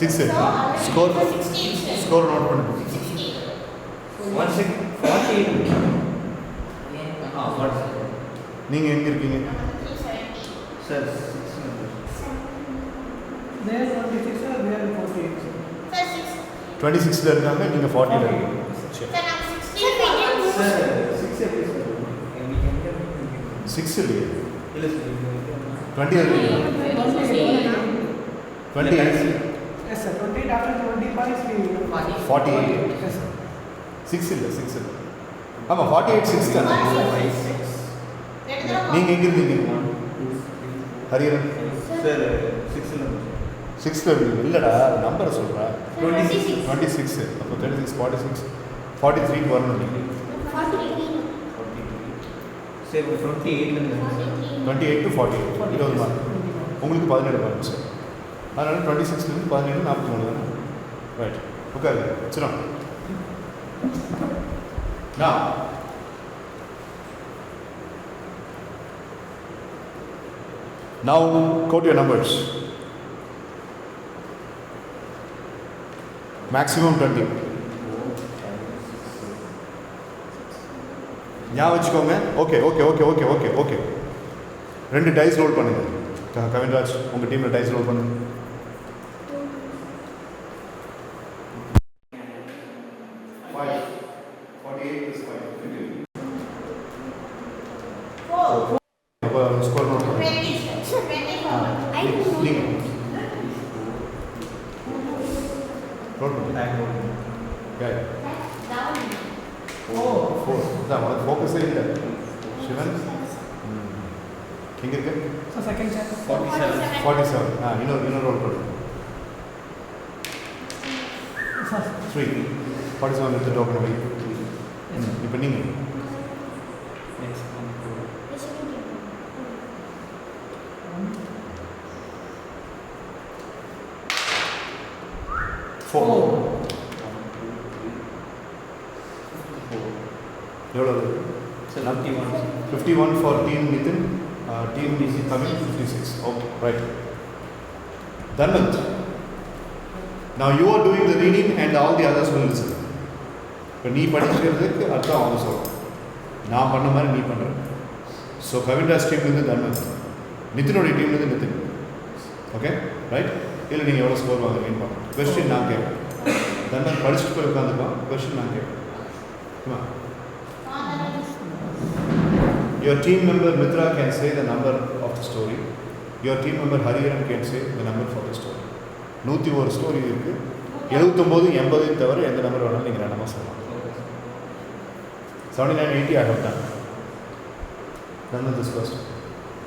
6 score note பண்ணுங்க. 1 second. 48. Ah, 40. நீங்கள் எங்கே இருக்கீங்க? Sir, 6 members. They are 26, sir. They are 48, sir. 26ல இருக்காங்க, நீங்கள் 40ல இருக்கீங்க. சரி. Sir, 6 episode. We can get 6 இல்லையே, இல்ல sir. 20 இருக்கீங்க. 28 Yes, sir. 28 after 25 we 48 Yes, sir. 6 இல்லை, 6 இல்லை. ஆமாம் 48 6 தானே. நீங்கள் எங்கே இருந்தீங்க? Hariharan Sir, 6 members. 6ல இருக்கீங்க. இல்லைடா, நம்பரை சொல்கிறா. 26. 26 அப்போ 36 46 43க்கு வரணும் நீங்கள். 43. Sir, 28 ல இருந்து sir. 28 to 48 20 mark. உங்களுக்கு 17 மார்க் சார். அதனால் 26லேருந்து 17 43 தானே. ரைட், உட்காருங்க. வச்சிடும். Now quote your numbers. Maximum 20. ஞாபகம் வச்சுக்கோங்க. Okay okay okay okay okay okay 2 dies role பண்ணுங்க. கவின்ராஜ் உங்கள் டீமில் டைஸ் ரோல் பண்ணுங்க. 5 48 plus 5 அப்போ ஸ்கோர் நோட் பண்ணுங்க. நீங்கள் ரோல் பண்ணுங்க. Yeah. 4 அதான் உனக்கு ஃபோக்கஸே இல்லை. சிவன் எங்கே இருக்கு? So second check. 47. 47 இன்னொரு ரோல் பண்ணுங்க. 3 47 எடுத்து டோக்கன் வை. இப்போ நீங்கள் Next one. 4 எவ்வளோ? Sir, 51. 51 for team Nitin, team Tamil 56. Okay, right. Dhanvant. Now you are doing the reading and all the others will listen. இப்போ நீ படிக்கிறதுக்கு அர்த்தம் அவங்க சொல்கிறோம், நான் பண்ண மாதிரி நீ பண்ணுற. ஸோ கவின்ராஜ் டீம்லேருந்து தன்வந்த், நிதினுடைய டீம்லேருந்து நிதின். Okay right. இல்லை நீங்கள் எவ்வளோ ஸ்கோர் வாங்குறீங்கன்னு பார்க்கணும். கொஸ்டின் நான் கேட்பேன். தன்வந்த் படிச்சுட்டு போய் உட்காந்துருப்பான். கொஸ்டின் நான் கேட்பேன். Your team member Mitra can say the number of the story. Your team member Hariharan can say the number for the story. 101 story இருக்குது. 79 80 தவிர எந்த நம்பர் வேணாலும் நீங்கள் ரெண்டாமல் சொல்லலாம். 79 80 I have done. Done this first.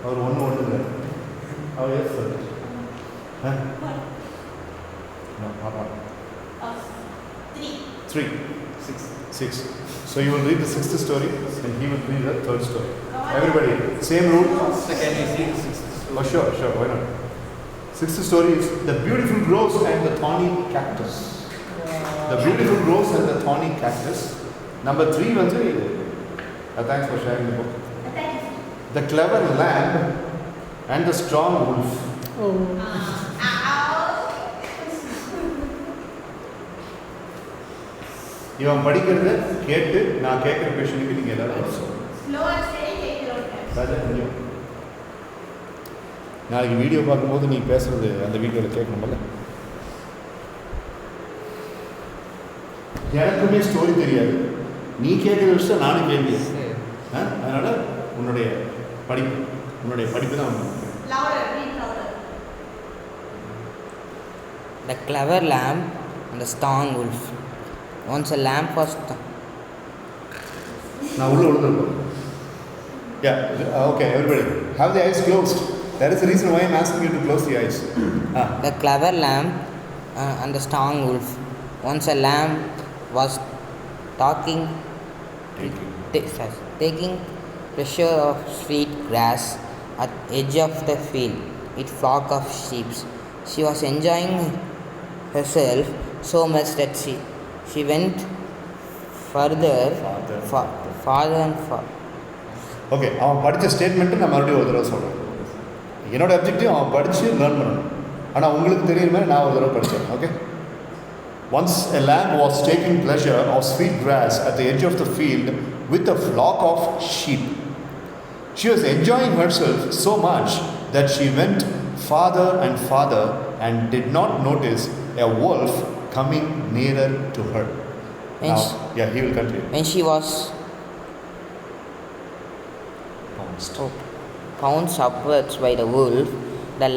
அவர் ஒன்று இல்லை. அவர் எஸ் சார். பாப்பா 3 6. So you will read the 6th story and he will read the 3rd story. Everybody, same rule. So can you see the 6th? Oh, sure, why not? 6th story is the beautiful rose and the thorny cactus. The beautiful rose and the thorny cactus. Number 3 வந்து இது. Thanks for sharing the book. The clever lamb and the strong wolf. இவன் படிக்கிறத கேட்டு நான் கேட்குற கொஷனுக்கு நீங்கள் எல்லாரும் ராஜா கொஞ்சம் நாளைக்கு வீடியோ பார்க்கும்போது நீ பேசுறது அந்த வீடியோவில் கேட்கணும்ல. எனக்குமே ஸ்டோரி தெரியாது, நீ கேட்குற விஷயம் நானும் கேட்குறேன். அதனால் உன்னுடைய படிப்பு தான் ஒன்று. The clever lamb and the strong wolf. Once a lamb was நான் உள்ள விழுந்துருப்பேன். Okay, everybody have the eyes closed. That is the reason why I am asking you to close the eyes. the clever lamb and the strong wolf. Once a lamb was taking pressure of sweet grass at edge of the field with flock of sheep. She was enjoying herself so much that she went further, farther and far. Okay, அவன் படித்த statement நான் மறுபடியும் ஒரு தடவை சொல்கிறேன். என்னோட objective அவன் படித்து லேர்ன் பண்ணணும். ஆனால் உங்களுக்கு தெரியுற மாதிரி நான் ஒரு தடவை படித்தேன். Okay. Once a lamb was taking pleasure of sweet grass at the edge of the field with a flock of sheep. She was enjoying herself so much that she went farther and farther and did not notice a wolf coming nearer to her. When Now, she- he will continue. When she was pounced upwards by the wolf, the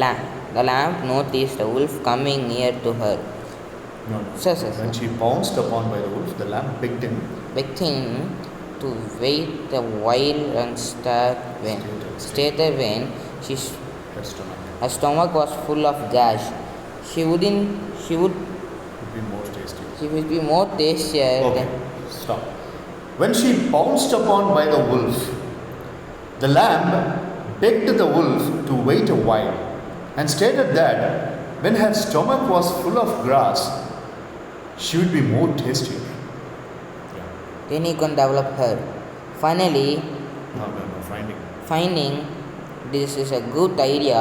lamb noticed the wolf coming near to her. No. Sir. When she pounced upon by the wolf, the lamb begged him. Begged him to wait a while and stated when Her stomach her stomach was full of gas. She would would be more tasty. she would be more tastier Okay, than stop. When she pounced upon by the wolf, the lamb begged the wolf to wait a while and stated that when her stomach was full of grass, she would be more tastier. then he could develop her. Finally, No, finding this is a good idea,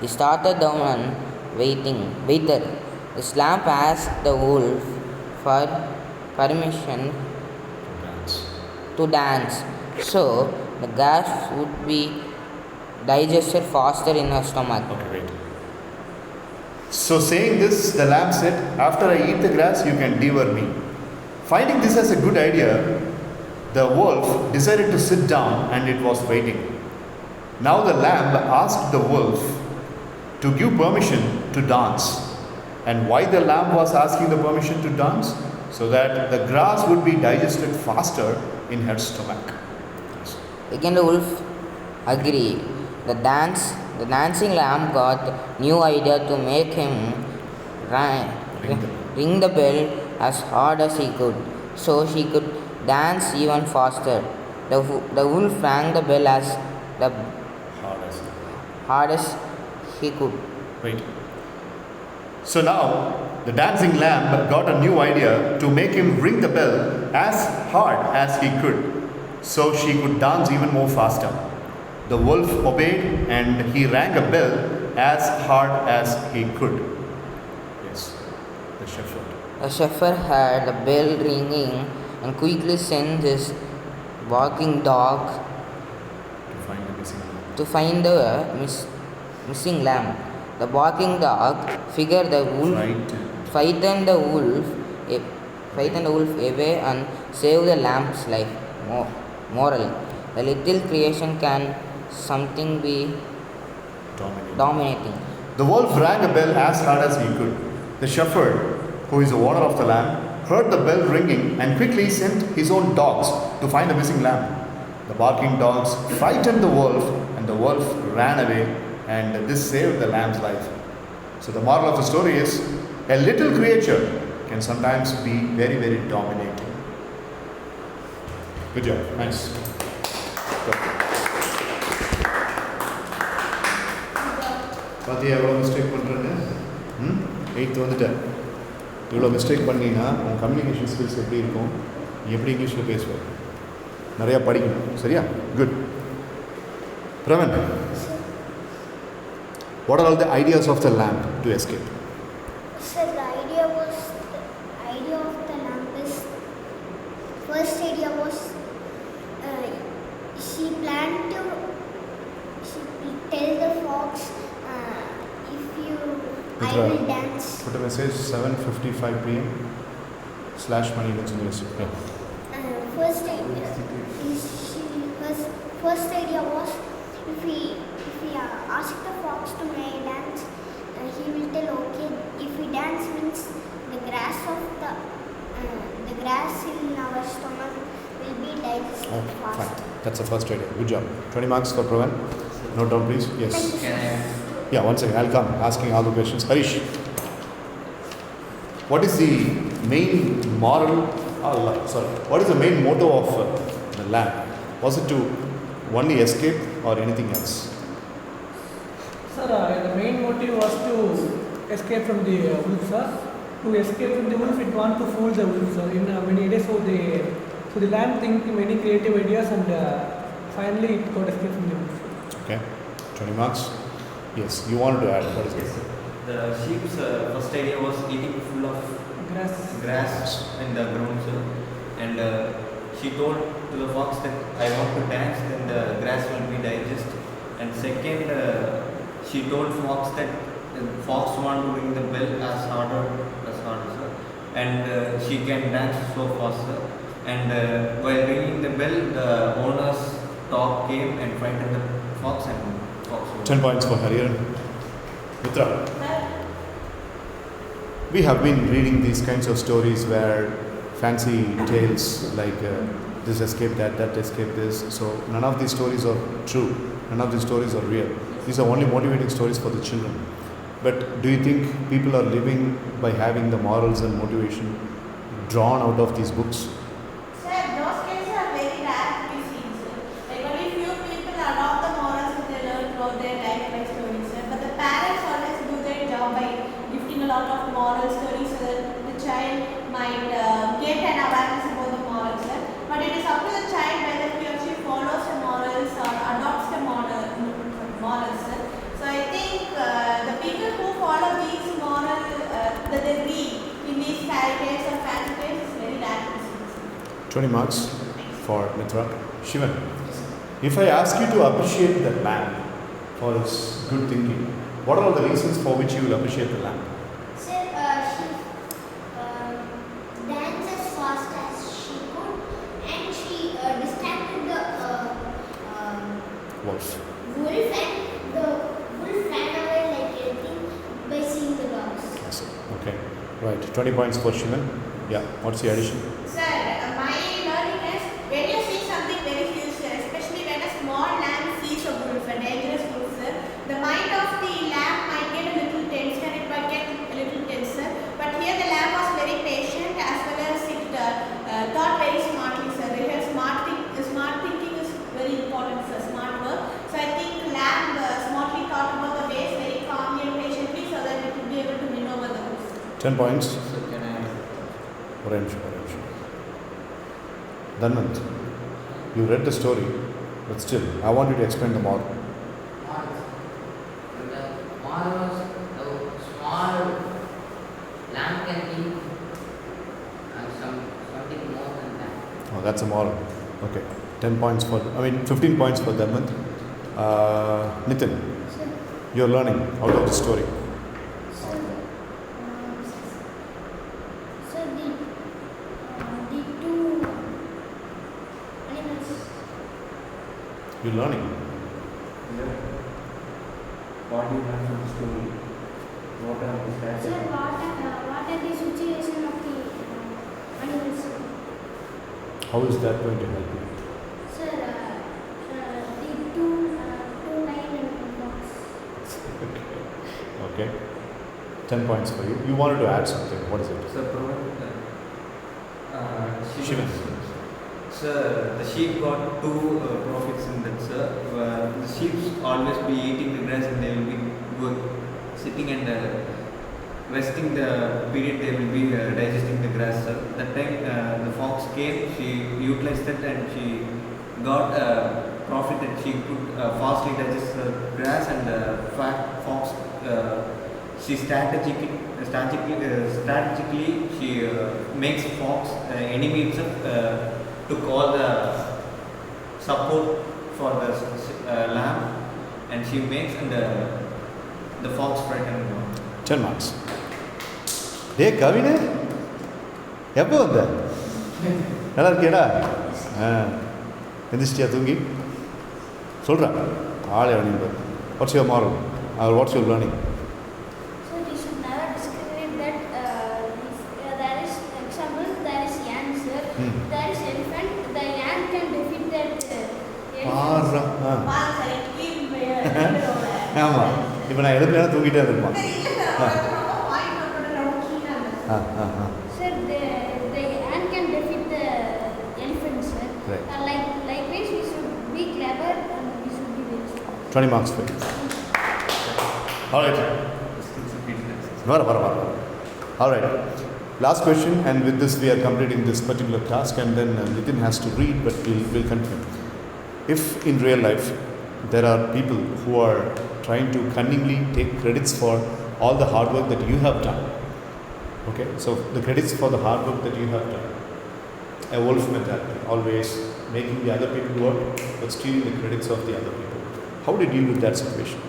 he started down and waited. The lamb asked the wolf for permission to dance, so the gas would be digested faster in her stomach. Okay, wait. So saying this, the lamb said, "After I eat the grass, you can devour me." Finding this as a good idea, the wolf decided to sit down and it was waiting. Now the lamb asked the wolf to give permission to dance. And why the lamb was asking the permission to dance? So that the grass would be digested faster in her stomach. Again, the wolf agreed. The dancing lamb got new idea to make him ring the bell as hard as he could, so he could dance even faster. The wolf rang the bell as hard as he could. Right. So now the dancing lamb got a new idea to make him ring the bell as hard as he could, so she could dance even more faster. The wolf obeyed and he rang a bell as hard as he could. Yes, the shepherd. The shepherd heard the bell ringing and quickly sent his barking dog to find the missing lamb. The barking dog figured the wolf frightened the wolf away and saved the lamb's life. Moral: the little creation can something be dominating. The wolf rang a bell as hard as he could. The shepherd, who is the owner of the lamb, heard the bell ringing and quickly sent his own dogs to find the missing lamb. The barking dogs frightened the wolf and the wolf ran away, and this saved the lamb's life. So the moral of the story is, a little creature can sometimes be very, very dominating. Good job. Nice. பார்த்தியா எவ்வளோ mistake பண்ணுறேன்னு? 8th வந்துட்டேன். இவ்வளோ mistake பண்ணினா உன் communication skills எப்படி இருக்கும்? நீ எப்படி இங்கிலீஷில் பேசுவேன்? நிறையா படிக்கணும். சரியா? Good. Pravan, what are all the ideas of the lamb to escape? Sir, the idea of the lamp is, first idea was she planned to tell the fox, if you I Mitra, will dance. Put a message 7:55 p.m. /money university. First idea was, if we ask the fox to make dance, he will tell okay. If we dance means the grass in our stomach will be digested Okay, fast. fine. That's the first idea. Good job. 20 marks for Pravan. Note down, please. Yes. Thank you, Can sir. I? Yeah, one second. I'll come asking all the questions. Harish, what is the main moral? What is the main motto of the lamb? Was it to only escape or anything else? Sir, the main motive was to escape from the wolf, sir. To escape from the wolf, it want to fool the wolf, sir. In many days, so the lamb think many creative ideas and finally it got escaped from the wolf. Okay, 20 marks. Yes, you wanted to add. What is Yes, this? sir. The sheep's first idea was eating full of grass in the ground, sir. And she told to the fox that I want to dance, then the grass will be digested. And second, she told fox that the fox want to ring the bell as harder, sir. And she can dance so fast, sir. And while ringing the bell, the owner's dog came and frightened the fox, and fox was 10 points for Hariharan. Mitra, Sir, we have been reading these kinds of stories where fancy tales like this escaped that, that escaped this. So none of these stories are true. None of these stories are real. These are only motivating stories for the children. But do you think people are living by having the morals and motivation drawn out of these books? sir, those cases are very rare to be seen, sir. Like only few people adopt the morals that they learn throughout their life by stories, sir. But the parents always do their job by gifting a lot of moral stories so that the child might get an awareness about the morals, sir. But it is up to the child whether he or she follows the morals or adopts the morals, sir. So I think the people who follow these morals that they read in these fairy tales or fancy tales is very rare to see, sir. 20 marks for Mitra. Shivan, if I ask you to appreciate the lamb for its good thinking, what are all the reasons for which you will appreciate the lamb? Sir, she danced as fast as she could, and she distracted the Wolf. wolf, and the wolf ran away like anything by seeing the dogs. I see. Okay. Right. 20 points for Shivan. Yeah. What's the addition? Sir, my learning is when you see something very huge, sir, especially when a small lamb sees a wolf, a dangerous wolf, sir, the mind of the lamb might get a little tense and it might get a little tenser. But here the lamb was very patient as well as it thought very smartly, sir. Here smart thinking is very important, sir. Smart work. So I think lamb smartly thought about the ways very calmly and patiently so that it would be able to win over the wolf. 10 points. So can I? Orange. Dhanvant, you read the story, but still, I want you to explain the moral. The moral was the small lamb can eat and something more than that. Oh, that's a moral. Okay. 10 points for, 15 points for Dhanvant. Nitin, Sir, you're learning out of the story. sir, sir, the two animals. You're learning. What do you learn from the story? What are the Sir, strategies? what are the situation of the animals? How is that going to help you? Sir, the two lion and fox. Okay. 10 points for you. You wanted to add something. What is it? So, Shivan. Sir, the sheep got two profits in that, sir. The sheep always be eating the grass and they will be sitting and resting the period they will be digesting the grass, sir. That time the fox came, she utilized it and she got profit that she could fastly digest the grass, and fox she strategically she makes fox enemy itself to call the support for the lamb, and she makes and the fox frightened one. 10 marks. டே கவினே எப்போ வந்த நல்லா இருக்கியாடா எந்திரிச்சிட்டியா தூங்கி சொல்கிறேன் ஆளே அப்படின்னு what's your moral what's your learning So you should never discriminate that there is example, there is ant, sir. There is elephant. The ant can defeat that elephant. ஆறா வாங்க sir, it keep over. ஆமாம் இப்போ நான் எழுப்பலாம் தூங்கிட்டே இருந்திருப்பான் சரி, இல்ல sir, ரொம்ப point note பண்ண ரொம்ப keen ஆ இருந்துச்சு. Sir, the ant can defeat the elephant, sir. Right. Likewise, we should be clever and we should be very strong. 20 marks for you. All right. All right. Last question, and with this we are completing this particular task, and then Nitin has to read, but we'll continue. If in real life there are people who are trying to cunningly take credits for all the hard work that you have done, okay, so the credits for the hard work that you have done, a wolf mentality, always making the other people work but stealing the credits of the other people. How did you deal with that situation?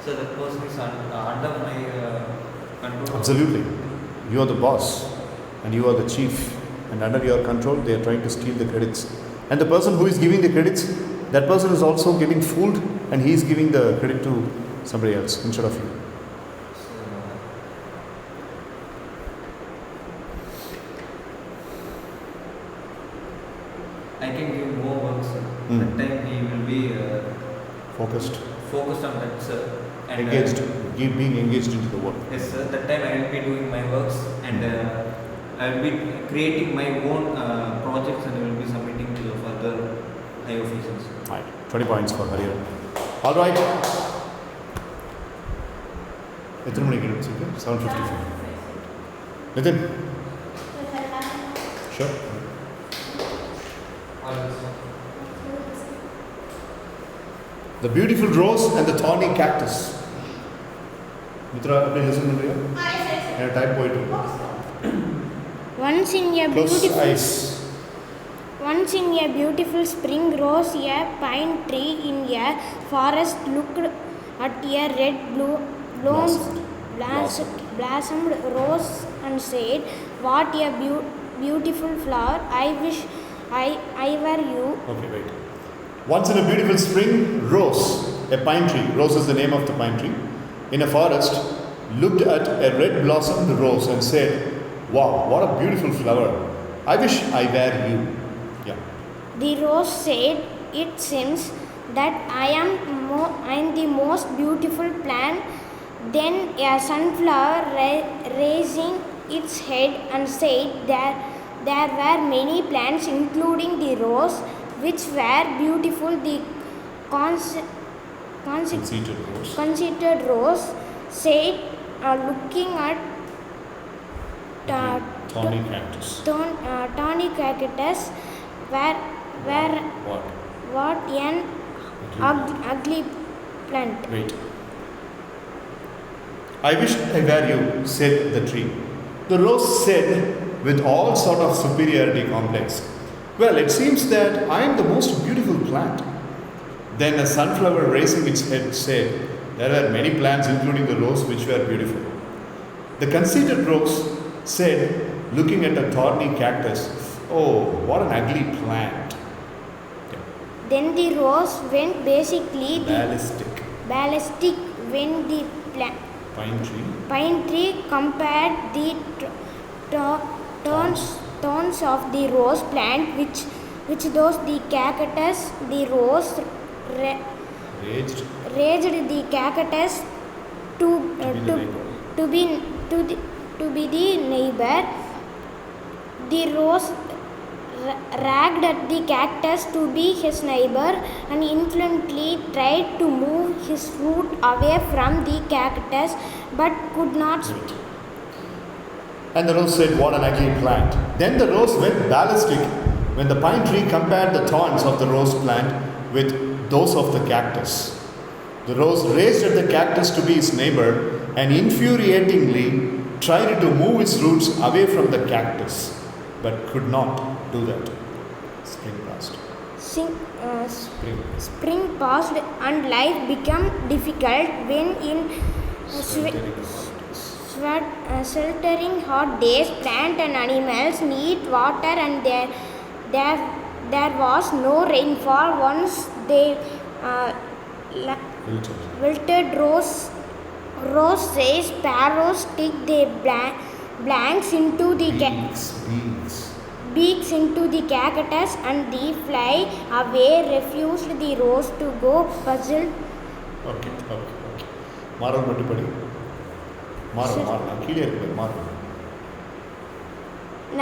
So that person is under my control. Absolutely. You are the boss and you are the chief, and under your control they are trying to steal the credits. And the person who is giving the credits, that person is also getting fooled, and he is giving the credit to somebody else instead of you. So, I can give more work, sir. That time he will be Focused, focused on that, sir. And engaged, being engaged into the work. yes, sir. That time I will be doing my works, and I will be creating my own projects, and I will be submitting to the further high officials. Right. 20 points for Hariharan. All right. எத்தனை மணிக்கு எடுத்துருக்கு? 7:55. Nitin? Sure. The beautiful rose and the thorny cactus. Mitra, அப்படியே listen பண்றியா? எனக்கு type போயிட்டு இருக்கு. Once in a Close beautiful eyes. Once in a beautiful spring rose a pine tree in a forest looked at a red blossomed rose and said, "What a beautiful flower! I wish I were you." Okay, wait. Once in a beautiful spring, rose, a pine tree, rose is the name of the pine tree, in a forest, looked at a red blossomed rose and said, "Wow, what a beautiful flower! I wish I were you." Yeah. The rose said, "It seems that I am the most beautiful plant." Then a sunflower raising its head and said that there were many plants, including the rose, which were beautiful. The Conceited rose. conceited rose said, looking at Thorny cactus. Tony cactus, where What? what an ugly plant. Wait. I wish I were you, said the tree. The rose said with all sort of superiority complex, "Well, it seems that I am the most beautiful plant." Then a sunflower raising its head said, "There are many plants, including the rose, which were beautiful." The conceited rose said, looking at a thorny cactus, "Oh, what an ugly plant." Then the rose went ballistic when the pine tree compared the thorns of the rose plant, which those the cactus. The rose raised the cactus to be the neighbor. The rose ragged at the cactus to be his neighbor and insolently tried to move his root away from the cactus, but could not. And the rose said, "What an ugly plant." Then the rose went ballistic when the pine tree compared the thorns of the rose plant with those of the cactus. The rose raised at the cactus to be his neighbor and infuriatingly tried to move its roots away from the cactus, but could not do that. Spring passed. Spring passed and life became difficult when in sweltering hot days plant and animals need water and there was no rainfall. Once they wilted. Rose says sparrows stick their beaks into the beaks into the cactus and they fly away. Refused the rose to go, puzzled. Okay. மாறல் மட்டும் படி. மாறல் கீழே இருக்கு மாறல்.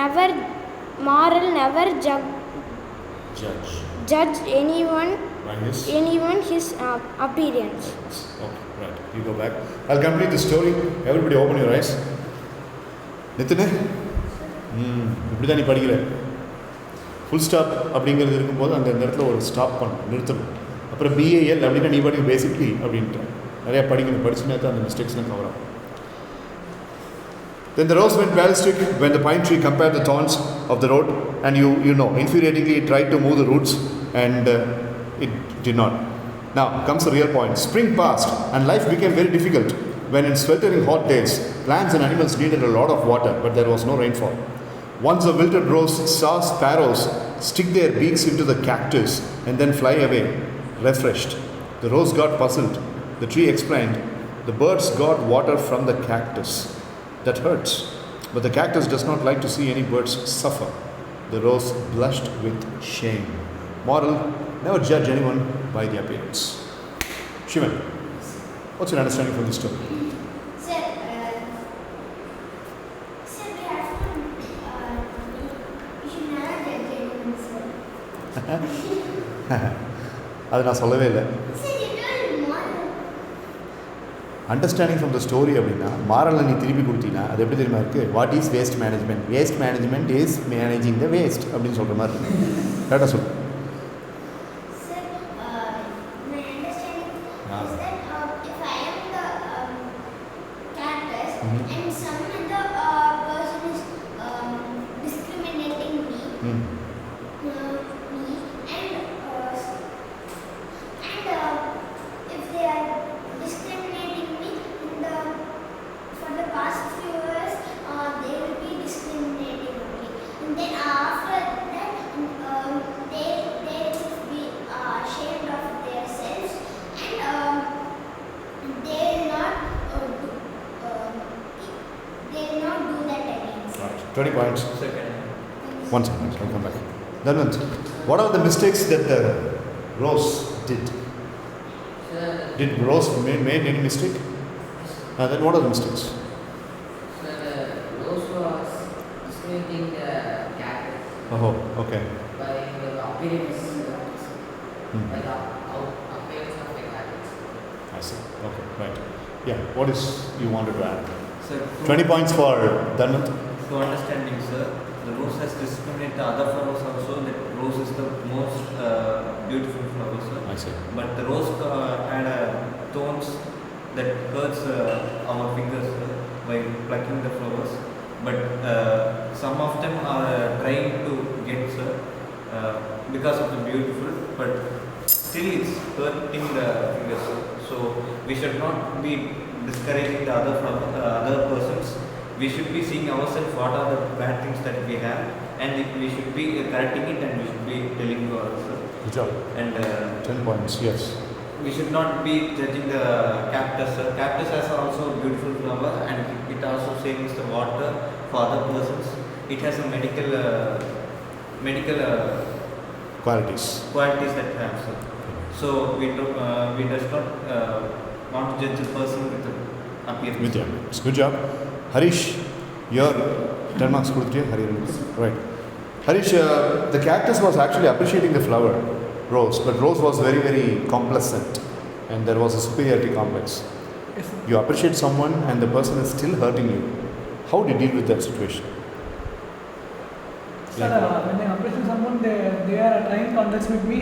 Never judge anyone and even his appearance. Okay, right. You go back. I'll complete the story. Everybody open your eyes. நித்தினே இப்படி தான் நீ படிக்கிற full stop அப்படிங்கிறது இருக்கும்போது அந்த இடத்துல ஒரு ஸ்டாப் பண்ணணும், நிறுத்தணும். அப்புறம் பிஏஎல் அப்படின்னா நீ படிக்க பேசிக்லி அப்படின்ட்டு நிறையா படிக்கணும், படிச்சுனா தான் அந்த மிஸ்டேக்ஸ்லாம் கவர் ஆகும். Then the rose went ballistic when the pine tree compared the thorns of the road, and you know, infuriatingly it tried to move the roots, and it did not. Now comes the real point. Spring passed, and life became very difficult when in sweltering hot days, plants and animals needed a lot of water, but there was no rainfall. Once the wilted rose saw sparrows stick their beaks into the cactus and then fly away, refreshed. The rose got puzzled. The tree explained, the birds got water from the cactus. That hurts. But the cactus does not like to see any birds suffer. The rose blushed with shame. Moral, never judge anyone by the appearance. Shivan, what's your understanding from this story? Sir, we have to, we should never judge anyone, sir. அது நான் சொல்லவே இல்லை. Sir, you told moral. Understanding from the story அப்படின்னா மாரலை நீ திருப்பி கொடுத்தீங்கன்னா அது எப்படி தெரியுமா இருக்குது? What is waste management? Waste management is managing the waste அப்படின்னு சொல்கிற மாதிரி இருக்கு. கரெக்டாக சொல்லு. Sir, my understanding is that if I am the cactus and some other person is discriminating me, if they are discriminating me for the past few years, they will be discriminating only. And then after that, they will be ashamed of themselves, and they will not do that again. Right. 20 points. Second. 1 second, I'll come back. Dhanvant, what are the mistakes that the rose did? Did Rose made any mistake? Then what are the mistakes? Rose was discriminating the cactus Oh, okay. by the appearance, by the appearance of the cactus. I see. Okay, right. Yeah, what is you wanted to add? Sir, 20 points for Dhanvant. to understanding, sir, the rose has discriminated the other flowers also. That rose is the most beautiful flower, sir. I see. But the rose had thorns that hurts our fingers by plucking the flowers. But some of them are trying to get, sir, because of the beautiful. But still, it's hurting the fingers, sir. So we should not be discouraging the other persons. We should be seeing ourselves what are the bad things that we have, and we should be correcting it, and we should be telling to ourselves. Good job. And 10 points, yes. we should not be judging the cactus. Cactus has also a beautiful flower, and it also saves the water for other persons. It has a medical Qualities. qualities that have, sir. So we does not want to judge a person with the appearance. With you. It's good job. Harish, your 10 marks கொடுத்துட்டியா? Right. Harish, the cactus was actually appreciating the flower, Rose, but Rose was very, very complacent, and there was a superiority complex. Yes, sir. You appreciate someone and the person is still hurting you. How do you deal with that situation? Sir, when I appreciate someone, they are trying to underestimate me.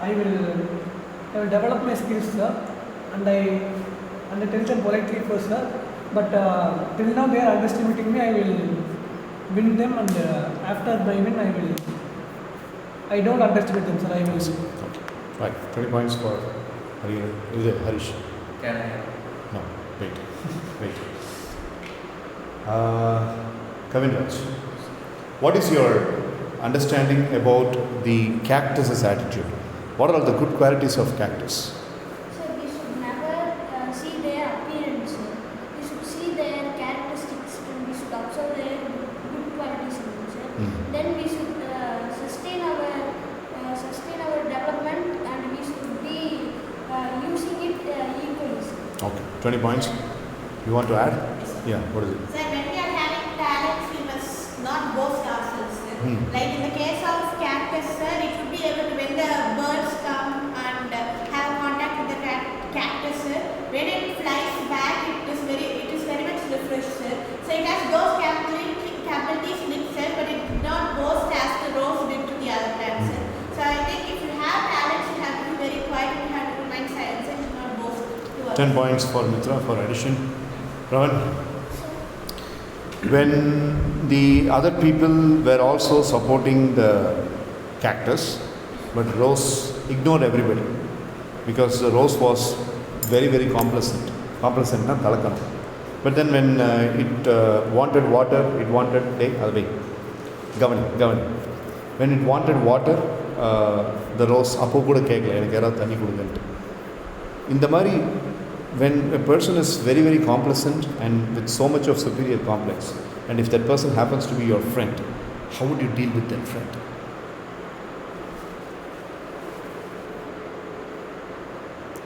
I will develop my skills, sir, and I tell them politely first, sir. But till now they are underestimating me. I will win them, and after my win, I don't underestimate them, sir. I will. Okay. Right. 20 points for Harish. Can I? No, wait. Kavin Raj, what is your understanding about the cactus's attitude? What are the good qualities of cactus? So we should never see their appearance. We should see their characteristics and we should observe their good qualities in them, sir. Then we should sustain our development and we should be using it equally, sir. Okay, 20 points. You want to add? Yeah, what is it? Sir, when we are having talents, we must not boast ourselves, sir. Like in the case of cactus, sir, it should be able to, when the birds come and 10 points for Mitra for addition. Ravan? When the other people were also supporting the cactus, but Rose ignored everybody because Rose was very, very complacent. Complacent, not talakam. But then when it wanted water, it wanted, govern. When it wanted water, the rose appo kuda kekla எனக்கு யாராவது தண்ணி கொடுங்கன்ட்டு. இந்த மாதிரி when a person is very, very complacent and with so much of superior complex, and if that person happens to be your friend, how would you deal with that friend?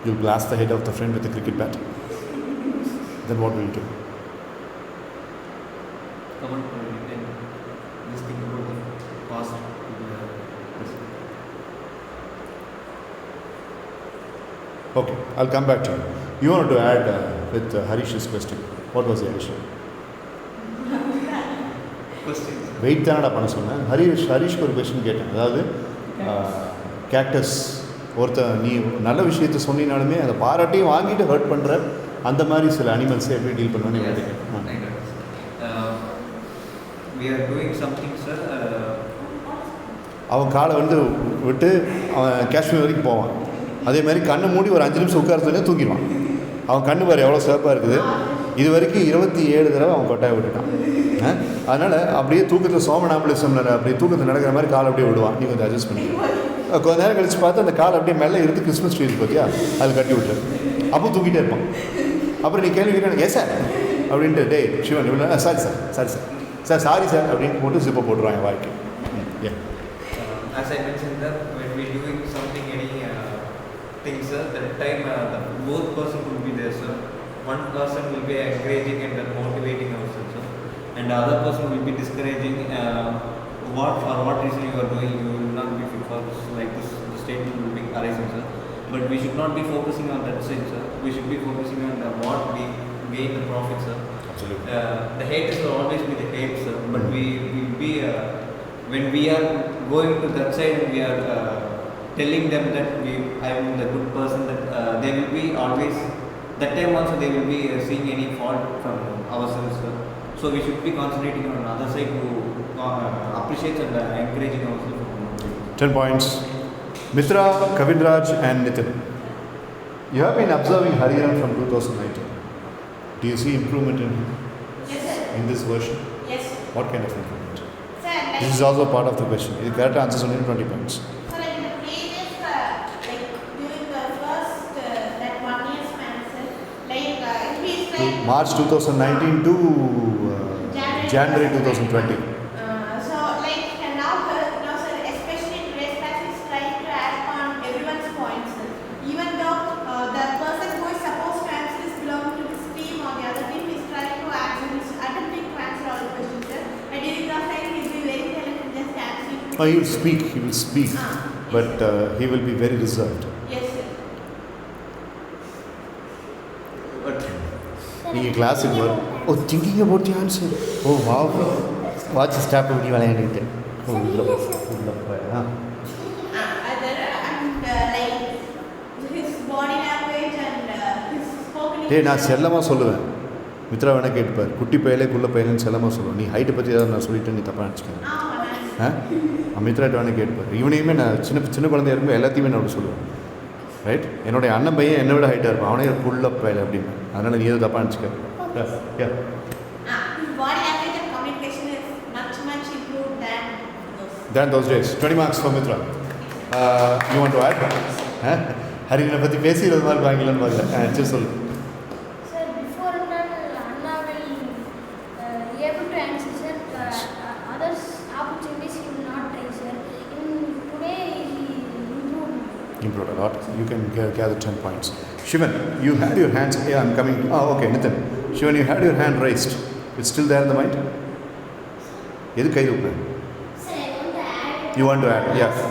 You'll blast the head of the friend with a cricket bat. Then what will you do? Come on, and just think about the past to the present. Okay, I'll come back to you. You wanted to add with Harish's question. What was the addition? Questions. Wait தானடா பண்ண சொன்னேன். ஹரிஷ்க்கு ஒரு question கேட்டேன். அதாவது cactus ஒருத்தன் நீ நல்ல விஷயத்த சொன்னினாலுமே அதை பாராட்டியும் வாங்கிட்டு ஹர்ட் பண்ணுற அந்த மாதிரி சில அனிமல்ஸை எப்படி டீல் பண்ணுவேன்னு கேட்டேன். We are doing something, sir. அவன் காலை வந்து விட்டு அவன் காஷ்மீர் வரைக்கும் போவான். அதே மாதிரி கண்ணை மூடி ஒரு 5 நிமிஷம் உட்காரத்துலேயே தூக்கிடுவான். அவன் கண்ணு பாரு எவ்வளோ சிறப்பாக இருக்குது. இது வரைக்கும் 27 தடவை அவன் கொட்டாயை விட்டுட்டான். அதனால் அப்படியே தூக்கத்தில் சோமனாம்பலிசமில் அப்படியே தூக்கத்தில் நடக்கிற மாதிரி காலை அப்படியே விடுவான். நீ கொஞ்சம் அட்ஜஸ்ட் பண்ணி கொஞ்ச நேரம் கழிச்சு பார்த்து அந்த காலை அப்படியே மேலே இருந்து கிறிஸ்மஸ் ட்ரீ பார்த்தியா அதில் கட்டி விட்டு அப்போ தூக்கிட்டே இருப்பான். அப்புறம் நீ கேள்வி கேட்க சார் அப்படின்ட்டு டே சிவன் இவ்வளோ சாரி சாரி சார் அப்படின்னு போட்டு ஜிப்பை போட்டுருவாங்க வாய்க்கு. As I mentioned that when we doing something, any things, sir, that time both person will be there, sir. One person will be encouraging and motivating ourselves, sir, and the other person will be discouraging. What reason you are doing, you will not be fit for this, like this. The statement will be arising, sir. But we should not be focusing on that side, sir. We should be focusing on what we gain the profit, sir. Absolutely. The haters will always be the hate, sir. But we will be when we are going to that side, we are telling them that I am the good person. That they will be always. That time also they will be seeing any fault from ourselves, sir. So we should be concentrating on the other side to appreciate and encouraging ourselves. 10 points. Mitra, Kavinraj and Nitin. You have been observing Hariharan from 2019. Do you see improvement in him? Yes, sir. In this version? Yes. What kind of improvement? Sir, like, This is also part of the question. If correct answers only 20 points. sir, like in the previous, like during the first, that 1 year span, sir, like if he's To like March 2019 to January 2020. So like and now sir, especially in today's class, he's trying to add on everyone's points, sir. Even though the person who is supposed to answer is belonging to this team or the other team, he's trying to answer, he's attempting to answer all the questions, sir. And during that time, he'll be very silent and just answering. He will speak, but he will be very reserved. Yes, sir. But நீங்கள் கிளாஸுக்கு வரும் oh thinking about the answer oh wow watch stop இப்படி விளையாண்டுக்கிட்டு ஓ உள்ள Like his body language and his spoken. டே நான் செல்லமாக சொல்லுவேன் மித்ரா வேணா கேட்டுப்பார் குட்டி பையலே குள்ள பையனு செல்லமாக சொல்லுவேன் நீ ஹைட்டை பற்றி ஏதாவது நான் சொல்லிட்டேன் நீ தப்பாக நினச்சிக்கிறேன் மித்ராட்ட வேணா கேட்டுப்பார் இவனையுமே நான் சின்ன குழந்தையா இருக்கும்போது எல்லாத்தையுமே நான் அப்படி சொல்லுவேன் ரைட் என்னுடைய அண்ணன் பையன் என்னை விட ஹைட்டாக இருப்பான் அவனே குள்ள பையல அப்படின்னு அதனால் நீ எதுவும் தப்பாக நினச்சிக்க His body language and communication is much improved than those days. 20 marks for Mitra. You want to add? ஹரிகனை பற்றி பேசிடுறது மாதிரி வாங்கலான்னு பார்க்கல சரி சொல்லு. Sir, before that, Anna will able to answer, sir. Others opportunities he will not try, sir. Today he Improved a lot. You can gather 10 points. Shivan, you had your hands. Yeah, I'm coming. Oh, okay, Nitin. Shivan, you had your hand raised. It's still there in the mind? எது கை தூக்குறேன்? Sir, I want to add. You want to add? Yeah. Sir,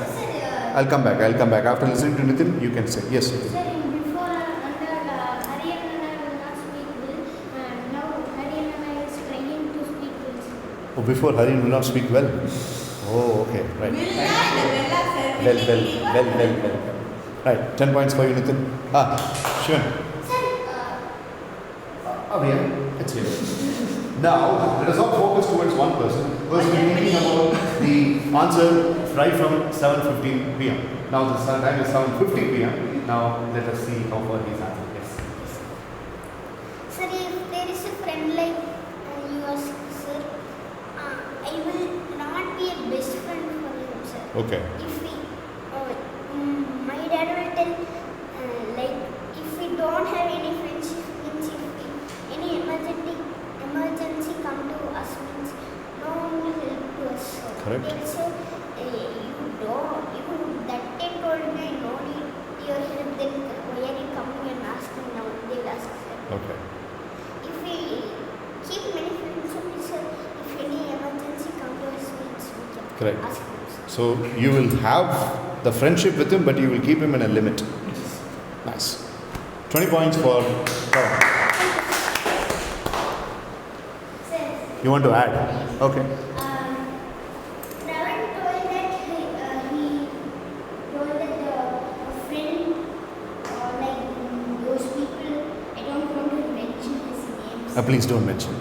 I'll come back. After listening to Nitin, you can say. Yes. Sir, before under Hariharan will not speak well, now Hariharan is trying to speak well, sir. Oh, before Harin will not speak well? Oh, okay. Right. Villa, sir. Well. Right. 10 points for you, Nitin. Shivan. Sir, Oh yeah, it's here. Now, let us all focus towards one person who has been thinking about the answer right from 7:15 p.m. Now the time is 7:50 p.m. Now let us see how far he's answered. Yes. Sir, if there is a friend like yours, sir, I will not be a best friend for him, sir. Okay. If we, my dad will tell, like, if we don't have any friendship, means if any emergency come to us, means no one will help to us. So Correct. they will say, you that day told me I no need your help, then why are you coming and asking now? They will ask, sir. Okay. If we keep many friends, sir, if any emergency come to us, means we can Correct. ask him, sir. So you will have the friendship with him, but you will keep him in a limit. Nice. 20 points for Karan. Sir, You want to add? Okay. Ravan told that he told that a friend like those people, I don't want to mention his names. Please don't mention.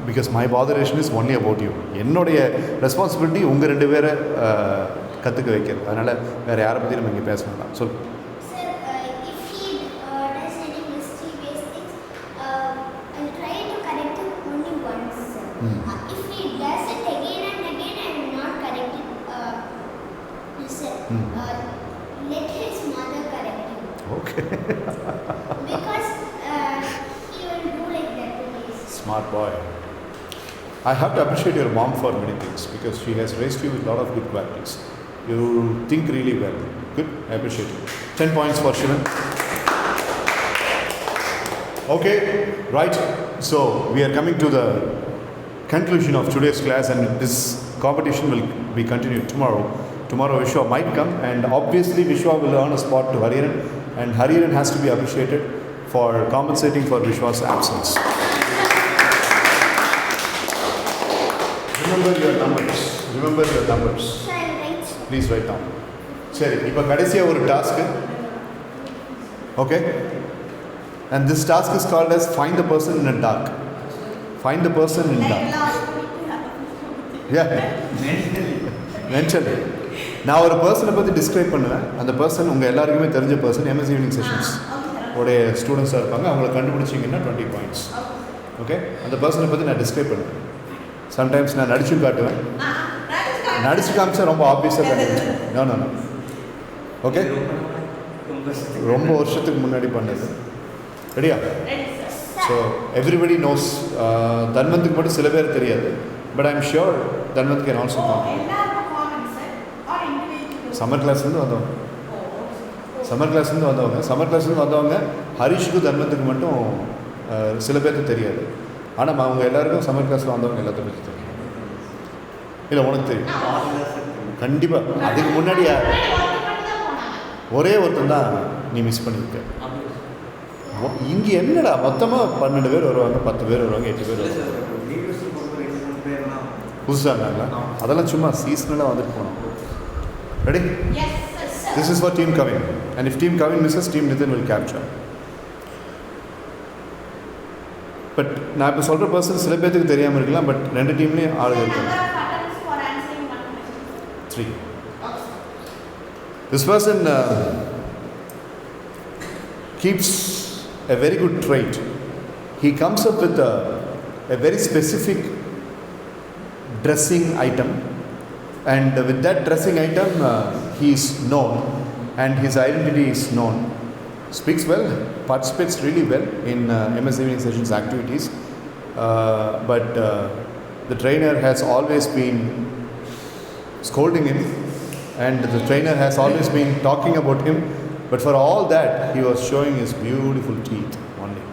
Because my botheration is only about you. என்னுடைய responsibility உங்கள் ரெண்டு பேரை கற்றுக்க வைக்கிறது. அதனால் வேறு யாரை பற்றி நம்ம இங்கே பேச வேண்டாம். சொல். Sir, if he does any mischievous things, I'll try to correct him only once, sir. If he does it again and again, I will not correct him. Sir, let his mother correct him. Okay. Because he will do like that to me. Smart boy. I have to appreciate your mom for many things because she has raised you with a lot of good qualities. You think really well. Good. I appreciate it. 10 points for Shivan. Okay. Right. So we are coming to the conclusion of today's class, and this competition will be continued tomorrow. Tomorrow Vishwa might come, and obviously Vishwa will earn a spot to Hariharan, and Hariharan has to be appreciated for compensating for Vishwa's absence. Remember your numbers. Remember your numbers. So I'll write. Please write down. சரி இப்போ கடைசியாக ஒரு task. Okay? And this task is called as find the person in the dark. Find the person in the dark. Yeah. Mentally. நான் ஒரு பர்சனை பற்றி describe பண்ணுவேன். அந்த பர்சன் உங்கள் எல்லாருக்குமே தெரிஞ்ச பர்சன் எம்எஸ் ஈவினிங் செஷன்ஸ் உடைய ஸ்டூடெண்ட்ஸாக இருப்பாங்க. அவங்கள கண்டுபிடிச்சிங்கன்னா 20 பாயிண்ட்ஸ். ஓகே? அந்த பர்சனை பற்றி நான் டிஸ்கிரைப் பண்ணுவேன். சம்டைம்ஸ் நான் நடிச்சும் காட்டுவேன். நடிச்சு காமிச்சா ரொம்ப ஆப்வியஸாக காட்டுவேன். No no no. ஓகே? ரொம்ப வருஷத்துக்கு முன்னாடி பண்ணது. ரெடியா? So everybody knows. தன்வந்துக்கு மட்டும் சில பேர் தெரியாது. But I am sure Dhanvanth can also come. Summer கிளாஸ்லேருந்து வந்தவங்க. சம்மர் கிளாஸ்லேருந்து வந்தவங்க ஹரிஷுக்கு தன்வந்துக்கு மட்டும் சில பேருக்கு தெரியாது. ஆனால் அவங்க எல்லாருக்கும் சம்மர் கிளாஸில் வந்தவங்க எல்லாத்தையும் பற்றி தெரியும். இல்லை உனக்கு தெரியும் கண்டிப்பாக. அதுக்கு முன்னாடி ஒரே ஒருத்தன் தான் நீ மிஸ் பண்ணியிருக்க. இங்கே என்னடா மொத்தமாக 12 பேர் வருவாங்க, 10 பேர் வருவாங்க, 8 பேர் வருவாங்க. புதுசாக இருந்தாங்களா? அதெல்லாம் சும்மா சீசனலாக வந்துட்டு போனோம். Ready? This is for Team Kavin. And if Team Kavin misses, Team Nithin will capture. But நான் இப்போ சொல்கிற பர்சன் சில பேருக்கு தெரியாமல் இருக்கலாம். பட் ரெண்டு டீம்லேயும் ஆளுங்க இருக்காங்க. 3. This person keeps a very good trait. He comes up with a very specific dressing item, and with that dressing item he is known and his identity is known. Speaks well, participates really well in MS Evening Sessions activities, but the trainer has always been scolding him, and the trainer has always been talking about him, but for all that he was showing his beautiful teeth only.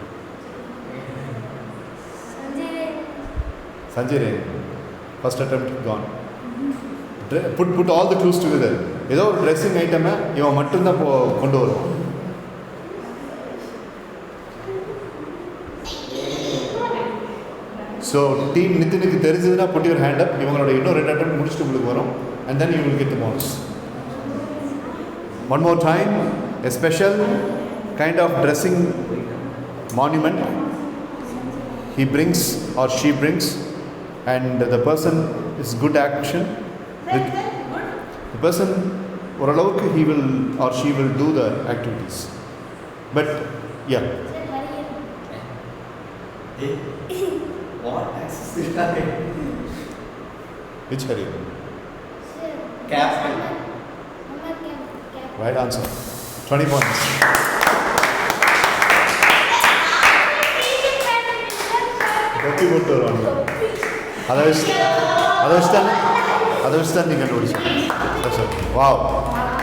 Sanjay Rain. First attempt gone. Put all the clues together. ஏதோ ஒரு dressing ஐட்டமை இவன் மட்டும்தான் கொண்டு வருவான். So team நிதினுக்கு தெரிஞ்சதுன்னா put your hand up. இவங்களோட இன்னும் 2 attempt முடிச்சுட்டு உங்களுக்கு வரும், and then you will get the bonus. One more time, a special kind of dressing monument he brings or she brings, and the person is good action, with the person oralukku he will or she will do the activities. But yeah, What access is that? which Hari? Captain. Right answer. 20 points. Gopi Buttu around. Otherwise, நீங்க கண்டுபிடிச்சீங்க. Wow.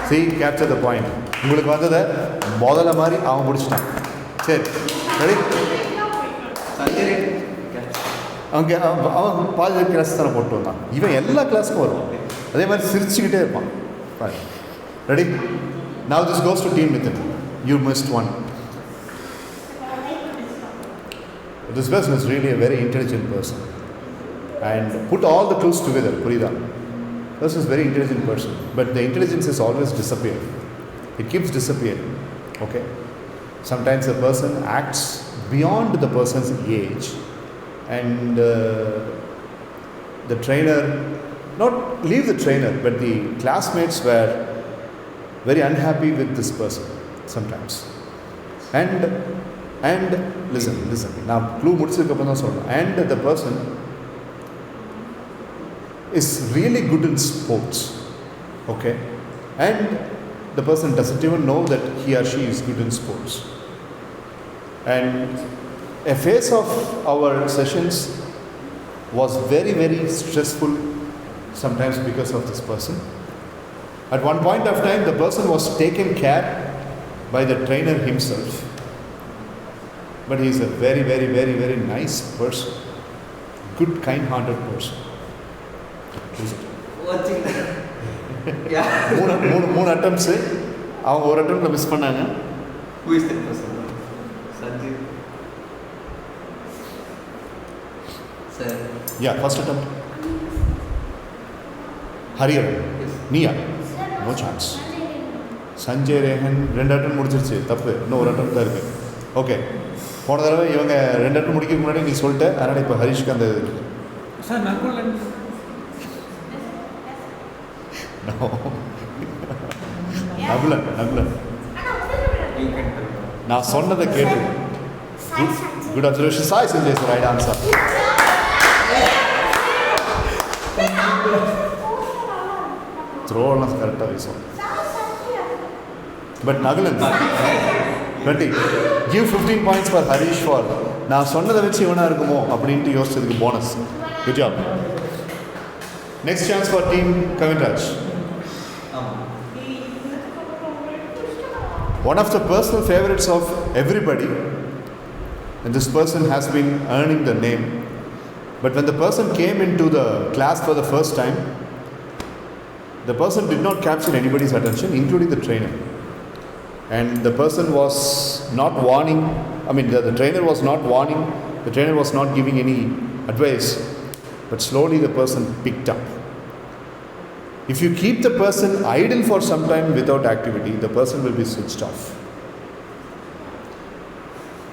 See, capture the point. உங்களுக்கு வந்ததை முதல்ல மாதிரி அவன் முடிச்சிட்டான். சரி, ready? அவன் பாதி கிளாஸ் தானே போட்டு வந்தான். இவன் எல்லா கிளாஸுக்கும் வருவான். அதே மாதிரி சிரிச்சுக்கிட்டே இருப்பான். Ready? Now this goes to Team Mithun. You missed one. This person is really a very intelligent person. And put all the clues together, Purida. This is a very intelligent person. But the intelligence is always disappearing. It keeps disappearing. Okay? Sometimes a person acts beyond the person's age. And the trainer, not leave the trainer, but the classmates were very unhappy with this person sometimes. And listen, now clue முடிச்சதுக்கப்புறம் தான் சொல்றேன். And the person is really good in sports. Okay? And the person doesn't even know that he or she is good in sports. And a phase of our sessions was very, very stressful sometimes because of this person. At one point of time, the person was taken care by the trainer himself. But he is a very, very, very, very nice person. Good, kind-hearted person. Who is it? Watching that. Yeah. மூணு attempts. அவங்க ஒரு attemptல miss பண்ணாங்க. Who is that person? Sanjeev. Sir. Yeah, first attempt. Hariharan. Yes. Nia. No chance. Sanjay Rehan 2 attempt முடிச்சிருச்சு. தப்பு. இன்னும் ஒரு attempt தான் இருக்கு. Okay. போன தடவை இவங்க 2 attempt முடிக்கிறதுக்கு முன்னாடி நீ சொல்லிட்ட. அதனால இப்போ ஹரிஷ்க்கு அந்த இது இருக்கு. Sir, Nakulan. No. Nakulan. You can tell. நான் சொன்னதை கேட்டு. Good observation. Sai Sanjay is the right answer. த்ரோலாம் கரெக்டாக வீசும். But Nakulan 20. Give 15 points for Harish for நான் சொன்னதை வச்சு இவனாக இருக்குமோ அப்படின்ட்டு யோசிச்சதுக்கு bonus. Good job. Next chance for team Kavinraj. One of the personal favorites of everybody, and this person has been earning the name. But when the person came into the class for the first time, the person did not capture anybody's attention, including the trainer. And the person was not warning, the trainer was not warning, the trainer was not giving any advice, but slowly the person picked up. If you keep the person idle for some time without activity, the person will be switched off.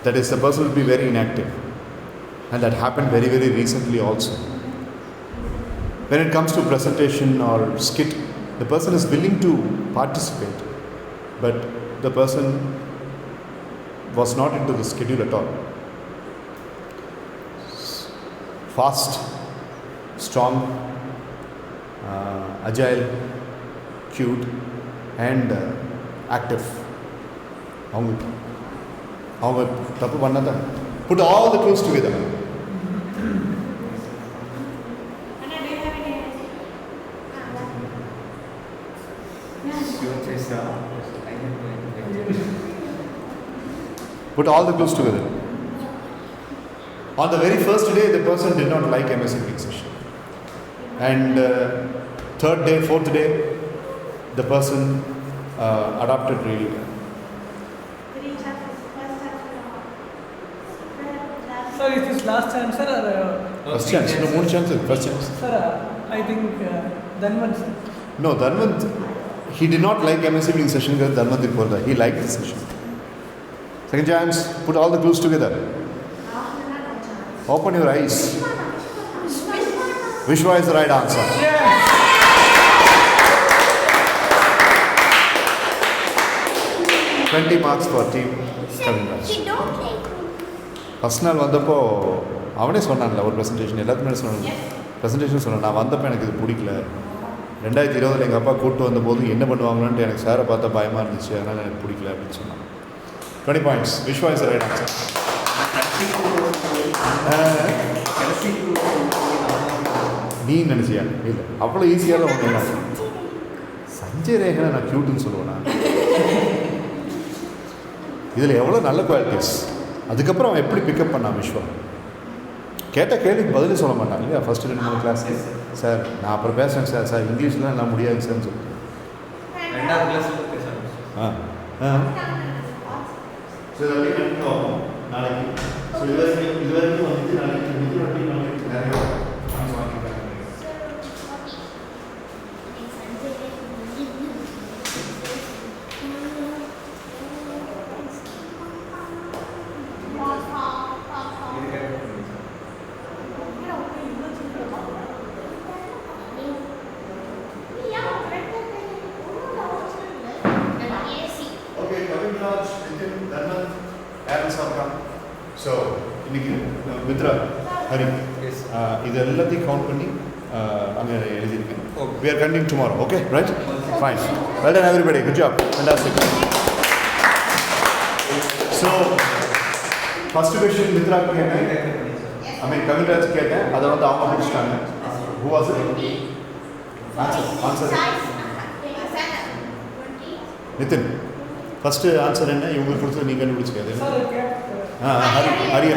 That is, the person will be very inactive. And that happened very, very recently also. When it comes to presentation or skit, the person is willing to participate, but the person was not into the schedule at all. Fast, strong, agile, cute, and active. அவங்க தப்பு பண்ணாத. Put all the clues together. Put all the clues together. On the very first day, the person did not like MS Meeting session. And third day, fourth day, the person adopted really well. Sir, is this last chance, sir? Or, First chance. No, more chances. First chance. sir, I think Dhanwant, sir. No, Dhanwant, he did not like MS Meeting session because Dhanwant did for that. He liked the session. Second chance, put all the clues together. Open your eyes. Vishwa is the right answer. 20 marks for team Kaviraj. She don't like me. First நாள் வந்தப்போ அவனே சொன்னான்ல ஒரு presentation எல்லாத்துக்குமே சொன்னான். Presentation சொன்னான், நான் வந்தப்போ எனக்கு இது பிடிக்கல. 2020 எங்கள் அப்பா கூப்பிட்டு வந்தபோது என்ன பண்ணுவாங்களான்ட்டு எனக்கு சாரை பார்த்தா பயமாக இருந்துச்சு, அதனால் எனக்கு பிடிக்கல அப்படின்னு சொன்னான். 20 points. Vishwa is the right answer. நீ நினச்சியா? இல்லை, அவ்வளோ ஈஸியாக ஒன்று. சஞ்சய் ரேகனை நான் க்யூட்டுன்னு சொல்லுவேண்ணா. இதில் எவ்வளோ நல்ல குவாலிட்டிஸ். அதுக்கப்புறம் அவன் எப்படி பிக்கப் பண்ணான் விஸ்வா? கேட்ட கேள்விக்கு பதிலே சொல்ல மாட்டான் இல்லையா? ஃபஸ்ட்டு 2-3 கிளாஸ் சார் நான் அப்புறம் பேசுகிறேன் சார், சார் இங்கிலீஷ்லாம் எல்லாம் முடியாது சார்ன்னு சொல்லிட்டு. நாளைக்கு இது வரைக்கும் வந்துட்டு நாளைக்கு நிறைய ஸோ இன்னைக்கு மித்ரா ஹரி இது எல்லாத்தையும் கவுண்ட் பண்ணி அங்கே எழுதியிருக்கேன். We are continuing tomorrow, okay? Right? Fine. Well done everybody. Good job. Fantastic. So, first question Mitra கேட்டேன், கவிராஜ் கேட்டேன், அதை வந்து அவங்க முடிச்சிட்டாங்க. Who was it? Answer. Nitin first answer என்ன? இவங்களுக்கு கொடுத்து நீங்கள் கண்டுபிடிச்சிக்காது. ஹரி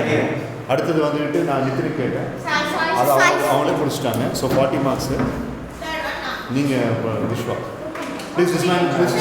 அடுத்தது வந்துட்டு நான் நிதினுக்கு கேட்டேன், அதை அவங்களே பிடிச்சிட்டாங்க. So 40 marks. நீங்கள் விஸ்வா ப்ளீஸ் இஸ்மான் 20